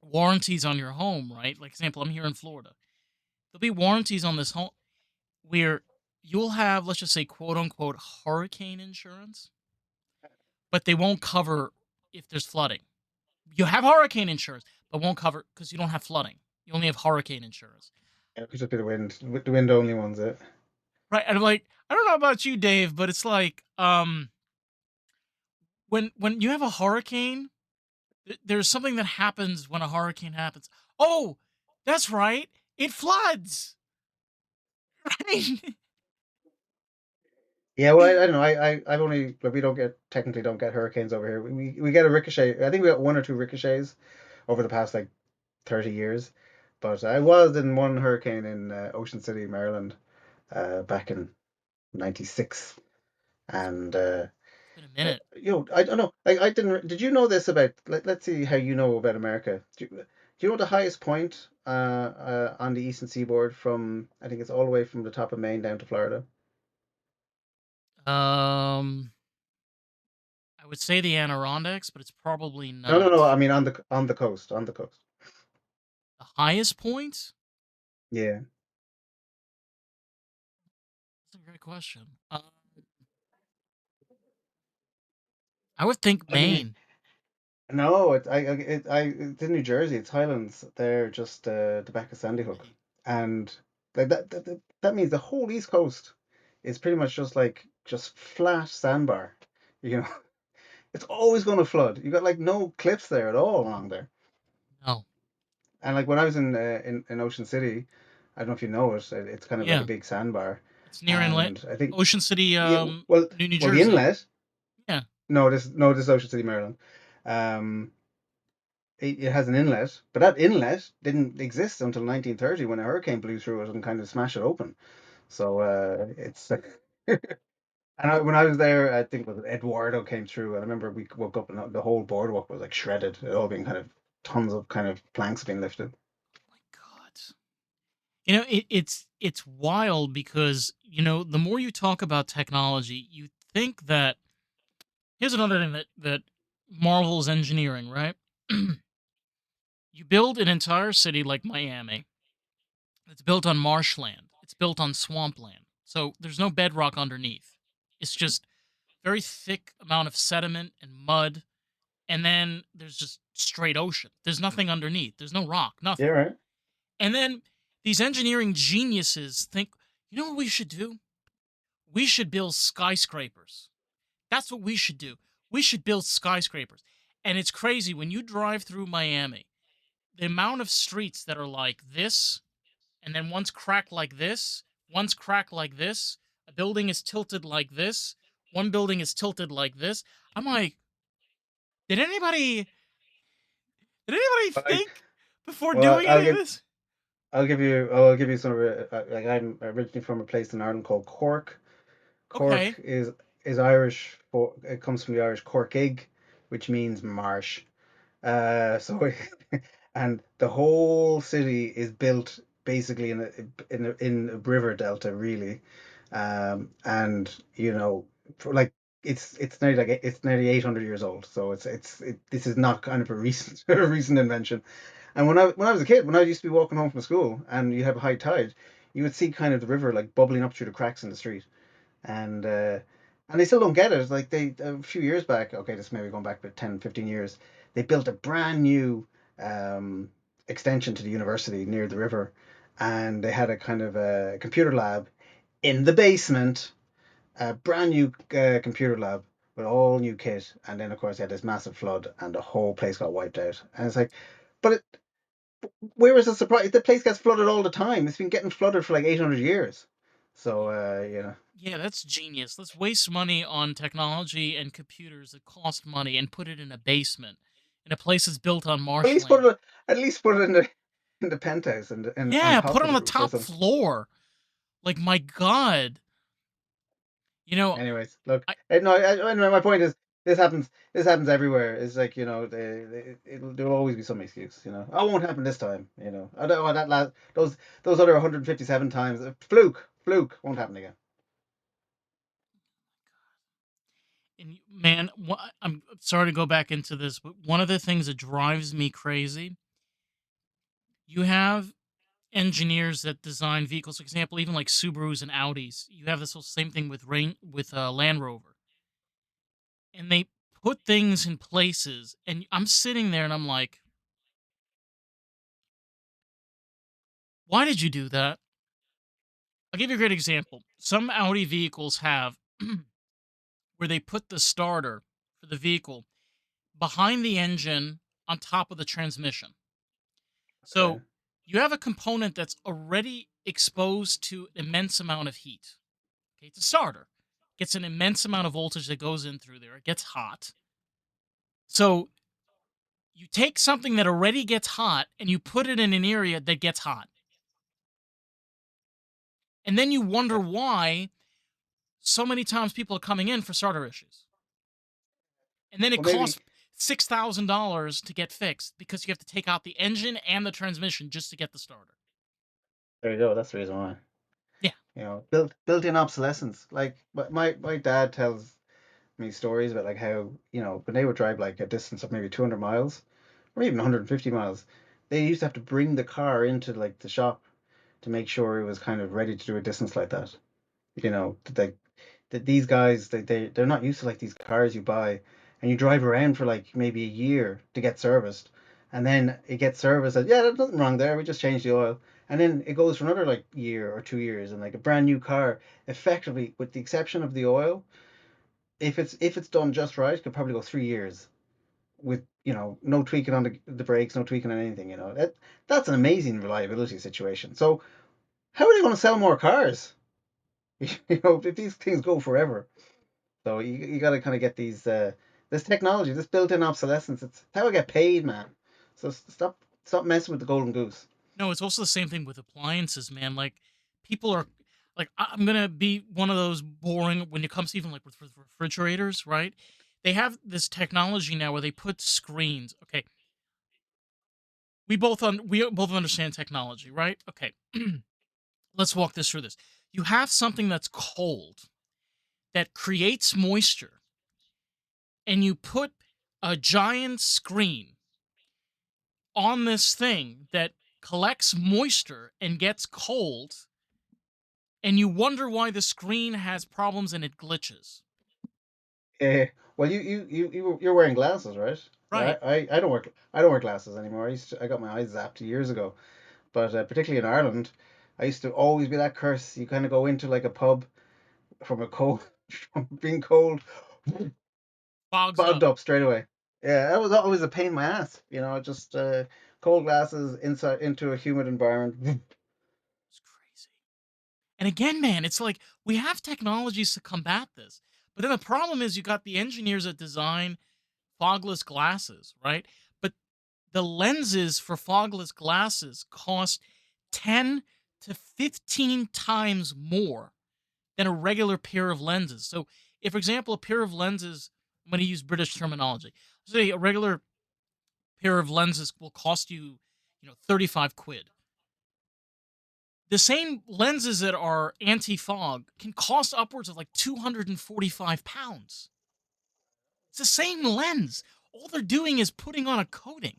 warranties on your home, right? Like, example, I'm here in Florida. There'll be warranties on this home where you'll have, let's just say, quote unquote, hurricane insurance, but they won't cover if there's flooding. You have hurricane insurance, but won't cover because you don't have flooding. You only have hurricane insurance. it could just be the wind only ones. It. Right. And I'm like, I don't know about you, Dave, but it's like, when you have a hurricane, there's something that happens when a hurricane happens. Oh, that's right. It floods. Right? Yeah, well, I don't know. I've only like we don't get technically don't get hurricanes over here. We get a ricochet. I think we got one or two ricochets over the past like 30 years. But I was in one hurricane in Ocean City, Maryland, back in '96, and It's been a minute. I don't know. I didn't. Did you know this about? Let's see how you know about America. Do you know the highest point on the eastern seaboard from? I think it's all the way from the top of Maine down to Florida. Um, I would say the Adirondacks, but it's probably No, no, no. not. I mean on the coast, on the coast. The highest point? Yeah. That's a great question. I would think I mean, Maine. no, it's in New Jersey. It's Highlands. They're just the back of Sandy Hook, Really? and like that means the whole East Coast is pretty much just flat sandbar. You know, it's always going to flood. You got like no cliffs there at all along there. No. And like when I was in Ocean City, I don't know if you know it. It's kind of like a Yeah. big sandbar, It's near inlet. and I think Ocean City, yeah, well, New the Jersey. inlet. Yeah. No, this is Ocean City, Maryland. Um, it has an inlet, but that inlet didn't exist until 1930 when a hurricane blew through it and kind of smashed it open. So it's when I was there, I think it was Eduardo came through, and I remember we woke up and the whole boardwalk was like shredded. It all being kind of tons of kind of planks being lifted. My God. It's wild because the more you talk about technology, you think that here's another thing that marvels engineering, right? You build an entire city like Miami. It's built on marshland. It's built on swampland. So there's no bedrock underneath. It's just very thick amount of sediment and mud, and then there's just straight ocean. There's nothing underneath. There's no rock, Yeah, nothing. right. And then these engineering geniuses think, you know what we should do? We should build skyscrapers. That's what we should do. We should build skyscrapers. And it's crazy when you drive through Miami, the amount of streets that are like this, and then one's cracked like this, one's cracked like this, a building is tilted like this, one building is tilted like this. I'm like, did anybody did anybody I, think before well, doing any of this? I'll give you some of it. Like I'm originally from a place in Ireland called Cork. Cork Okay. is is Irish for it comes from the Irish corcig, which means marsh. So and the whole city is built basically in a river delta, really. And for like it's nearly 800 years old. So this is not kind of a recent a recent invention. And when I was a kid, when I used to be walking home from school and you have a high tide, you would see kind of the river like bubbling up through the cracks in the street. And they still don't get it. Like they a few years back, okay, this may be going back about 10, 15 years, they built a brand new um, extension to the university near the river, and they had a kind of a computer lab in the basement, a brand new computer lab with all new kit, and then of course they had this massive flood, and the whole place got wiped out. And it's like, but where is the surprise? The place gets flooded all the time. It's been getting flooded for like 800 years. So Yeah, that's genius. Let's waste money on technology and computers that cost money and put it in a basement, in a place that's built on At least marshland. at least put it in the penthouse and on Yeah, top put it of on the the roof or top something. floor. Like, my God. You know, Anyways, look, I no, anyway, my point is this happens everywhere. It's like there'll always be some excuse. Oh, it won't happen this time. I don't know that last those other 157 times, fluke won't happen again. and man, I'm sorry to go back into this, but one of the things that drives me crazy, you have engineers that design vehicles, for example, even like Subarus and Audis. You have this whole same thing with Land Rover, and they put things in places, and I'm sitting there and I'm like, why did you do that? I'll give you a great example. Some Audi vehicles have where they put the starter for the vehicle behind the engine on top of the transmission. Okay, So you have a component that's already exposed to an immense amount of heat. Okay, it's a starter. Gets an immense amount of voltage that goes in through there. It gets hot. So you take something that already gets hot and you put it in an area that gets hot. And then you wonder yeah. why so many times people are coming in for starter issues. And then it Well, maybe costs $6,000 to get fixed because you have to take out the engine and the transmission just to get the starter. there you go. That's the reason why. Yeah. Built-in obsolescence. Like my dad tells me stories about like how when they would drive like a distance of maybe 200 miles or even 150 miles, they used to have to bring the car into like the shop to make sure it was kind of ready to do a distance like that. That these guys they're not used to like these cars you buy and you drive around for like maybe a year to get serviced, and then it gets serviced and yeah, there's nothing wrong there, we just changed the oil, and then it goes for another like year or 2 years, and like a brand new car, effectively with the exception of the oil, if it's done just right, could probably go 3 years with no tweaking on the brakes, no tweaking on anything. That's an amazing reliability situation. So how are they going to sell more cars? If these things go forever. So you got to kind of get this technology, this built-in obsolescence. It's how I get paid, man. So stop messing with the golden goose. No, it's also the same thing with appliances, man. Like, people are like, I'm gonna be one of those boring when it comes to even like with refrigerators, right? They have this technology now where they put screens. Okay, we both understand technology, right? Okay, let's walk this through this. You have something that's cold that creates moisture, and you put a giant screen on this thing that collects moisture and gets cold, and you wonder why the screen has problems and it glitches. Uh, well, you're wearing glasses, right? Right. I don't wear glasses anymore. I got my eyes zapped years ago. But particularly in Ireland, I used to always be that curse. You kind of go into like a pub from a cold, from being cold, Fogs fogged up. up straight away. Yeah, that was always a pain in my ass. Just cold glasses inside into a humid environment. It's crazy. And again, man, it's like we have technologies to combat this. But then the problem is you got the engineers that design fogless glasses, right? But the lenses for fogless glasses cost 10 to 15 times more than a regular pair of lenses. So if, for example, a pair of lenses, I'm going to use British terminology. Say a regular pair of lenses will cost you, 35 quid. The same lenses that are anti-fog can cost upwards of like 245 pounds. It's the same lens. All they're doing is putting on a coating.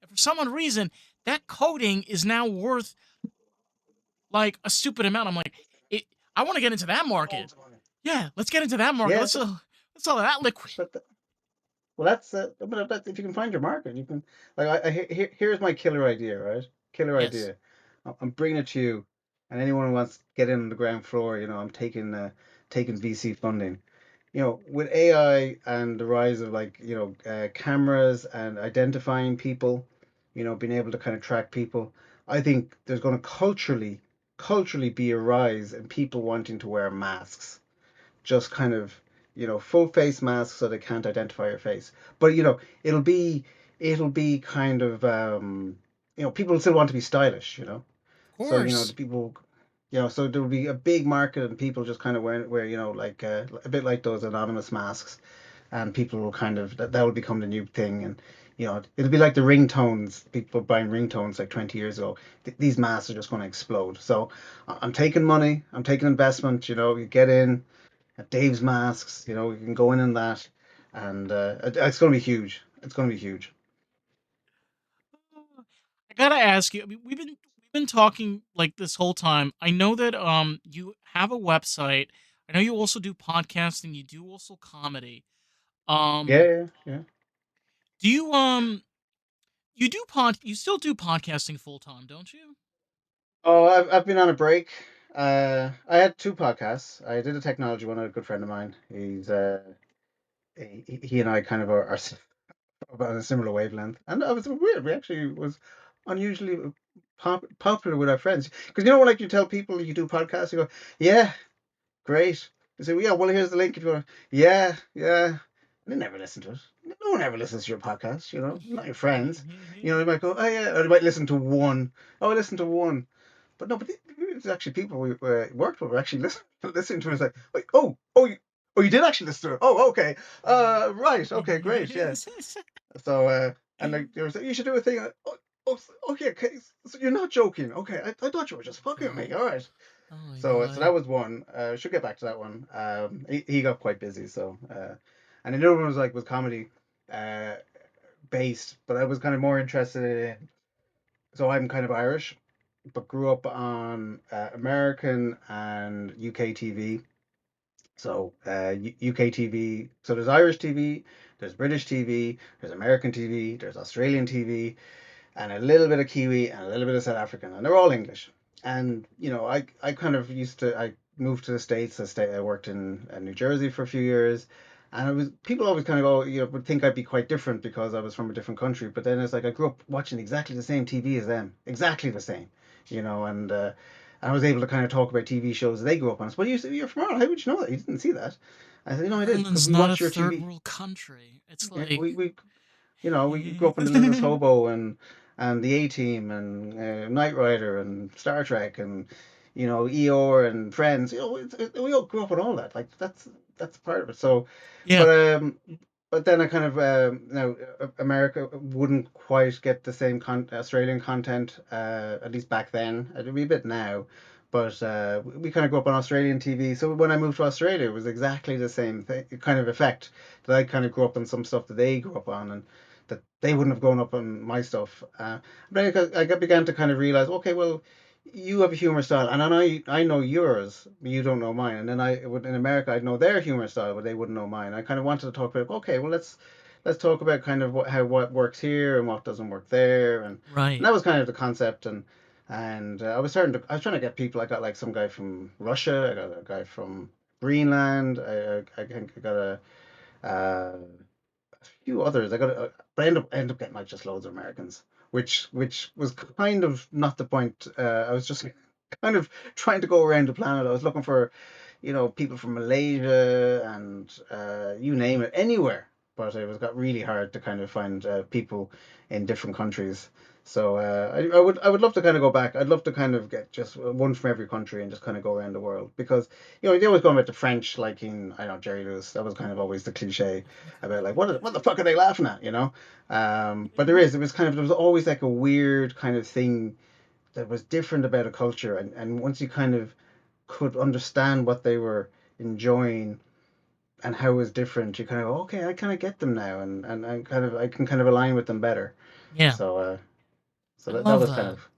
And for some odd reason, that coating is now worth like a stupid amount. I'm like, it, I want to get into that market. Yeah, let's get into that market. Yeah, Let's sell that liquid. but well, but if you can find your market, you can like here's my killer idea, right? Killer Yes, idea. I'm bringing it to you, and anyone who wants to get in on the ground floor, I'm taking VC funding. With AI and the rise of like cameras and identifying people, being able to kind of track people, I think there's going to culturally be a rise in people wanting to wear masks, just kind of full face masks so they can't identify your face. But it'll be kind of people still want to be stylish, of so the course. people. So there will be a big market and people just kind of wear like a bit like those anonymous masks, and people will kind of that will become the new thing, and it'll be like the ringtones. People buying ringtones like 20 years ago. These masks are just going to explode. So I'm taking money, I'm taking investment. You get in at Dave's Masks. You can go in that, and it's going to be huge. It's going to be huge. I gotta ask you. I mean, we've been talking like this whole time. I know that you have a website. I know you also do podcasting. You do also comedy. Yeah, Um, yeah, yeah. do you you still do podcasting full time, don't you? Oh, I've been on a break. I had two podcasts. I did a technology one with a good friend of mine. He and I kind of are on a similar wavelength, and it was weird. We actually was unusually popular with our friends because like you tell people you do podcasts, you go, yeah, great. They say, well, yeah, well, here's the link if you want. Yeah, yeah. And they never listen to it. No one ever listens to your podcast, not your friends. They might go, oh, yeah, or they might listen to one. Oh, I listened to one. But no, but it's actually people we worked with were actually listening to it. It's like, like, oh, you did actually listen to it. Oh, okay. Right. Okay, great. Yeah. So, and like, they were saying, you should do a thing. Okay, okay. So you're not joking. Okay, I thought you were just fucking with Oh, me. All right. oh my So god. that was one. Should get back to that one. He got quite busy. So, and another one was comedy, uh, based, but I was kind of more interested in. So I'm kind of Irish, but grew up on American and UK TV. So UK TV. So there's Irish TV, there's British TV, there's American TV, there's Australian TV, and a little bit of Kiwi and a little bit of South African, and they're all English. And I kind of I moved to the States. I worked in New Jersey for a few years, and it was people always kind of go, would think I'd be quite different because I was from a different country. But then it's like I grew up watching exactly the same TV as them, exactly the same, and I was able to kind of talk about TV shows they grew up on. Well, you're from Ireland. How would you know that? You didn't see that. I said, no, I did because Ireland's we not a watched your third TV. world country. It's Yeah, like we grew up in the Littlest Hobo and the A Team and Knight Rider and Star Trek and Eeyore and Friends. We all grew up on all that. Like that's part of it. So, yeah. but but then I kind of America wouldn't quite get the same Australian content, at least back then. It'd be a bit now. But we kind of grew up on Australian TV. So when I moved to Australia, it was exactly the same thing, kind of effect that I kind of grew up on some stuff that they grew up on, and that they wouldn't have grown up on my stuff. But began to kind of realize, okay, well, you have a humor style, and I know yours, but you don't know mine. And then I would in America, I'd know their humor style, but they wouldn't know mine. I kind of wanted to talk about, okay, well, let's talk about kind of what works here and what doesn't work there, and Right. that was kind of the concept. And I was trying to get people. I got like some guy from Russia, I got a guy from Greenland, I think I got uh, few others. But I ended up getting like just loads of Americans, which was kind of not the point. I was just kind of trying to go around the planet. I was looking for people from Malaysia and you name it, anywhere. But it was got really hard to kind of find people in different countries. So I would love to kind of go back. I'd love to kind of get just one from every country and just kind of go around the world because they always go about the French like in I know Jerry Lewis. That was kind of always the cliche about like what the fuck are they laughing at, you know? But there was always like a weird kind of thing that was different about a culture, and once you kind of could understand what they were enjoying and how it was different, you kind of go, okay, I kind of get them now, and kind of I can kind of align with them better. Yeah, So so I that love was kind that. of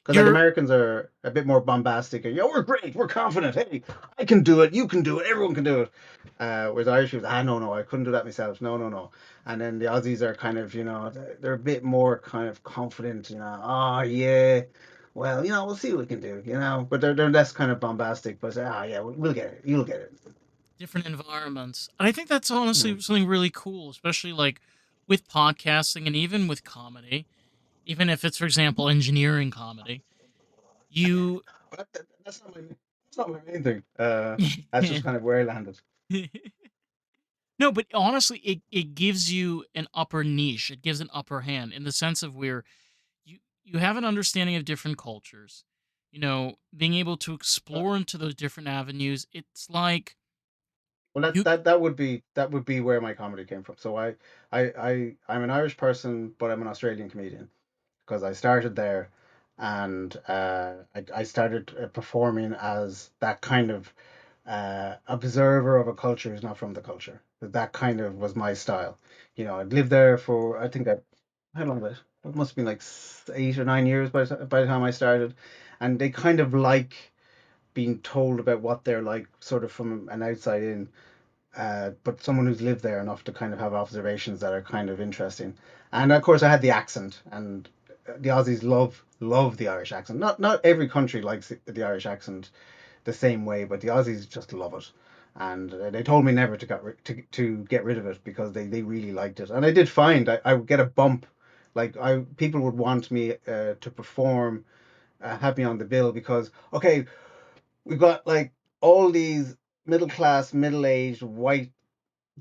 because like You're Americans are a bit more bombastic. And, we're great, we're confident. Hey, I can do it. You can do it. Everyone can do it. Whereas Irish people, no, no, I couldn't do that myself. No, no, no. And then the Aussies are kind of, they're a bit more kind of confident. Oh yeah, well, we'll see what we can do. But they're less kind of bombastic. But yeah, we'll get it. You'll get it. different environments. And I think that's honestly Mm. something really cool, especially like with podcasting and even with comedy. Even if it's, for example, engineering comedy, you But that's not my main thing. That's just kind of where I landed. no, but honestly, it gives you an upper niche. It gives an upper hand in the sense of where you have an understanding of different cultures. Being able to Uh, explore into those different avenues. It's like Well, you that would be where my comedy came from. So I'm an Irish person, but I'm an Australian comedian because I started there, and I started performing as that kind of observer of a culture who's not from the culture. That kind of was my style. I'd lived there for I think how long was it? It must have been like 8 or 9 years by the time I started, and they kind of like being told about what they're like, sort of from an outside in, but someone who's lived there enough to kind of have observations that are kind of interesting. And of course, I had the accent, and the Aussies love the Irish accent. Not every country likes the Irish accent the same way, but the Aussies just love it. And they told me never to get rid of it because they really liked it. And I did find I would get a bump, like I people would want me to perform, have me on the bill because okay, we've got like all these middle class, middle aged white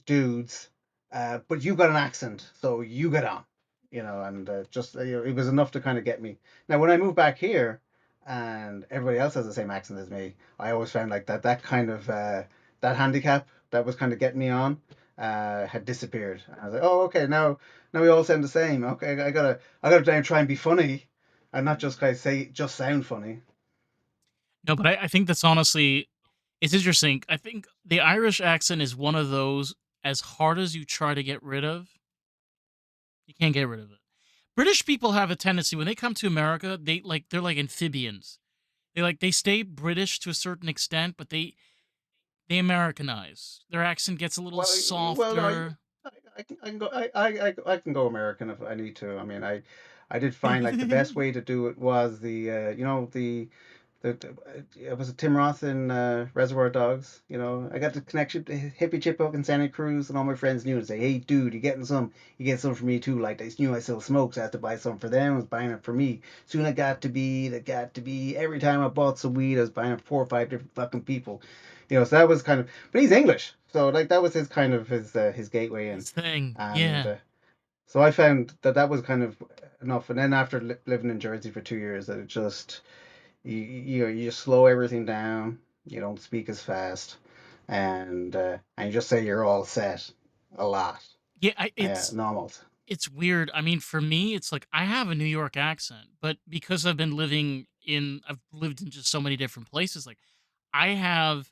dudes, but you got an accent, so you get on, and just it was enough to kind of get me. Now, when I moved back here, and everybody else has the same accent as me, I always found like that kind of that handicap that was kind of getting me on had disappeared. I was like, oh, okay, now we all sound the same. Okay, I gotta now try and be funny, and not just kind of say just sound funny. no, but I think that's honestly it's interesting. I think the Irish accent is one of those as hard as you try to get rid of, you can't get rid of it. British people have a tendency when they come to America, they're like amphibians. They stay British to a certain extent, but they Americanize. Their accent gets a little Well, no, softer. I can go American if I need to. I mean, I did find like the best way to do it was it was a Tim Roth in Reservoir Dogs. I got the connection to Hippie Chipmunk and Santa Cruz, and all my friends knew and say, "Hey, dude, you getting some? You get some for me too." Like they knew I sell smokes, I had to buy some for them. I was buying it for me. Soon it got to be. Every time I bought some weed, I was buying it for 4 or 5 different fucking people. So that was kind of. But he's English, so like that was his kind of his gateway in, His thing. and Yeah. so I found that was kind of enough. And then after living in Jersey for 2 years, that it just you just slow everything down. You don't speak as fast, and you just say you're all set a lot. Yeah, Yeah, normal. it's weird. I mean, for me, it's like I have a New York accent, but because I've lived in just so many different places, like I have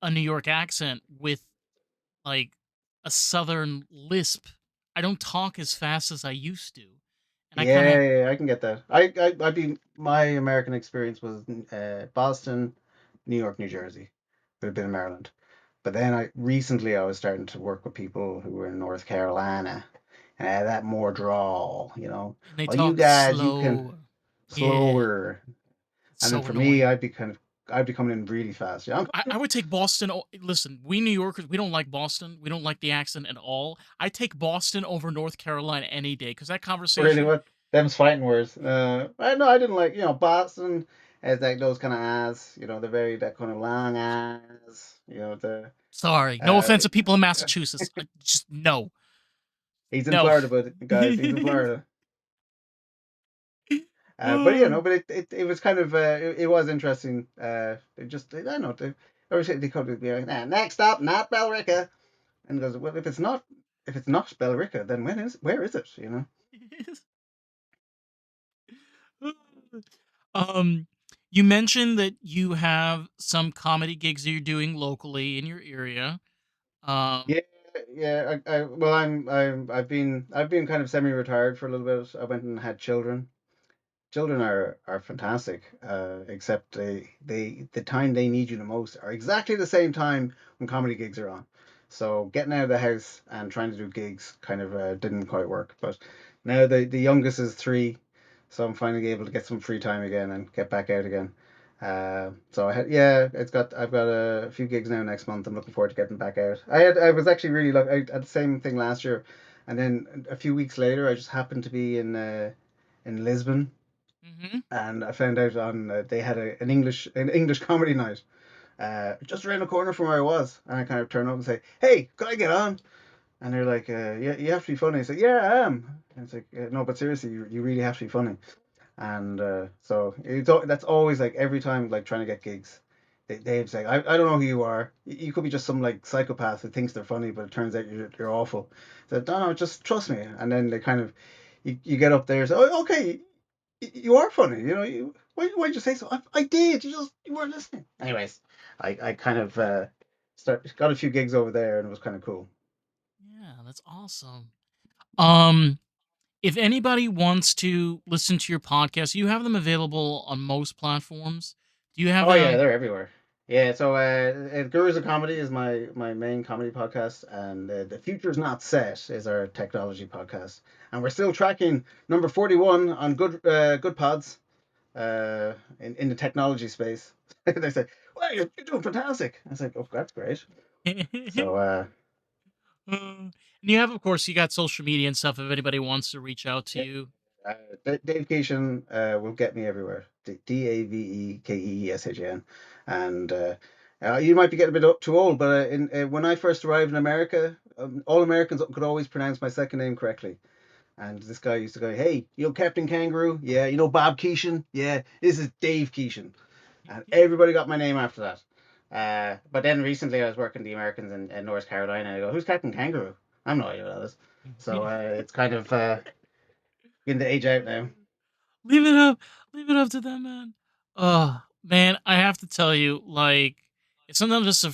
a New York accent with like a southern lisp. I don't talk as fast as I used to. And I kind Yeah, of yeah, yeah, I can get that. I mean, my American experience was Boston, New York, New Jersey, a bit of Maryland. But then I was starting to work with people who were in North Carolina, and I had that more drawl, and they Well, you talk guys, you can slow. Yeah. slower, It's and then so for me, annoying. I'd be coming in really fast. Yeah, I would take Boston. Listen, we New Yorkers, we don't like Boston. We don't like the accent at all. I take Boston over North Carolina any day because that really conversation. what them's fighting words. I know I didn't like Boston as like those kind of ass, the very that kind of long ass, the Sorry, no uh, offense to people in Massachusetts. Just no, he's in no. Florida, but guys, he's in Florida. But you know, but it was kind of it was interesting. They just I don't know they could be like, nah, next stop, not Bellrica, and he goes, well, if it's not Bellrica, then where is it? You know? um, you mentioned that you have some comedy gigs that you're doing locally in your area. Um, Yeah, yeah. Well, I've been kind of semi-retired for a little bit. I went and had children. Children are fantastic, except the time they need you the most are exactly the same time when comedy gigs are on. So getting out of the house and trying to do gigs kind of didn't quite work. But now the youngest is 3, so I'm finally able to get some free time again and get back out again. So I had yeah, I've got a few gigs now next month. I'm looking forward to getting back out. I was actually really lucky. I had the same thing last year, and then a few weeks later, I just happened to be in Lisbon, mhm. and I found out on they had an English comedy night just around the corner from where I was, and I kind of turn up and say, "Hey, can I get on?" And they're like, "Yeah, you have to be funny." I said, "Yeah, I am." And it's like, "No, but seriously, you really have to be funny." And so that's always like every time like trying to get gigs. They'd say, I don't know who you are. You could be just some like psychopath who thinks they're funny, but it turns out you're awful. So no, no, just trust me. And then they kind of, you get up there and say, oh, okay, you are funny. You know, why'd you say so? I did. You weren't listening. Anyways, I kind of got a few gigs over there, and it was kind of cool. Yeah, that's awesome. Um, if anybody wants to listen to your podcast, you have them available on most platforms. Do you have Oh yeah, them? they're everywhere. Yeah, so Gurus of Comedy is my main comedy podcast, and The Future's Not Set is our technology podcast, and we're still tracking number 41 on good pods in the technology space. They say, "Well, you're doing fantastic." I was like, "Oh, that's great." So And you have, of course, you got social media and stuff. If anybody wants to reach out to yeah, you, Dave Keeshan will get me everywhere. Davekeeshan, and you might be getting a bit too old, but when I first arrived in America, all Americans could always pronounce my second name correctly. And this guy used to go, "Hey, you know Captain Kangaroo? Yeah, you know Bob Keeshan? Yeah, this is Dave Keeshan." And everybody got my name after that. But then recently I was working the Americans in North Carolina. And I go, "Who's Captain Kangaroo?" I'm no idea what that is. So it's kind of getting to age out now. leave it up, leave it up to them, man. Oh man, I have to tell you, like, it's sometimes just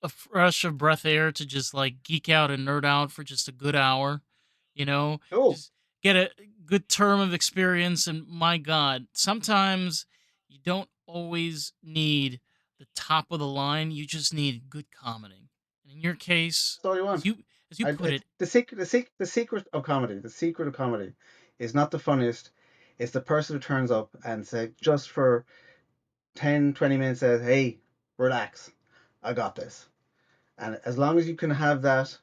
a fresh of breath air to just like geek out and nerd out for just a good hour. You know, Cool. just get a good term of experience. And my God, sometimes you don't always need the top of the line. You just need good comedy. And in your case, That's all you as want. you put It's it, the secret of comedy. The secret of comedy is not the funniest. It's the person who turns up and say just for 10, 20 minutes says, "Hey, relax. I got this." And as long as you can have that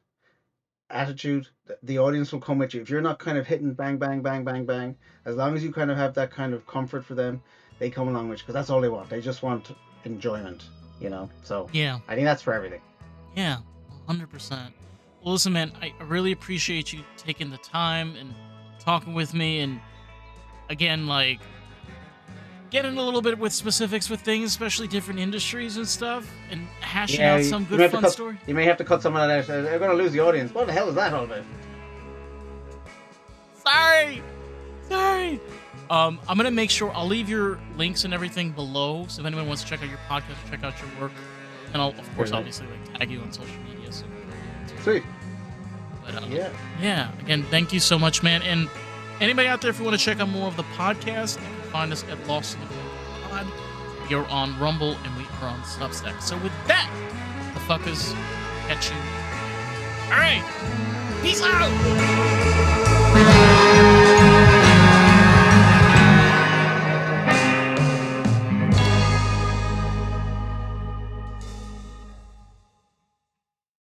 attitude, the audience will come with you. If you're not kind of hitting bang, bang, bang, bang, bang, as long as you kind of have that kind of comfort for them, they come along with you because that's all they want. They just want enjoyment, you know? So yeah. I think that's for everything. Yeah, 100%. Well, listen, man, I really appreciate you taking the time and talking with me. And again, like, getting a little bit with specifics with things, especially different industries and stuff, and hashing Yeah, out some you good, may have to fun cut. story. You may have to cut some of that out. They're going to lose the audience. What the hell is that all about? Sorry! Sorry! I'm going to make sure I'll leave your links and everything below. So if anyone wants to check out your podcast, check out your work. And I'll, of course, Brilliant. obviously, like, tag you on social media. So, Sweet. but Yeah. yeah, again, thank you so much, man. And anybody out there, if you want to check out more of the podcast, you can find us at Lost in the World Pod. We are on Rumble and we are on Substack. So with that, the fuckers, catch you. All right, peace out.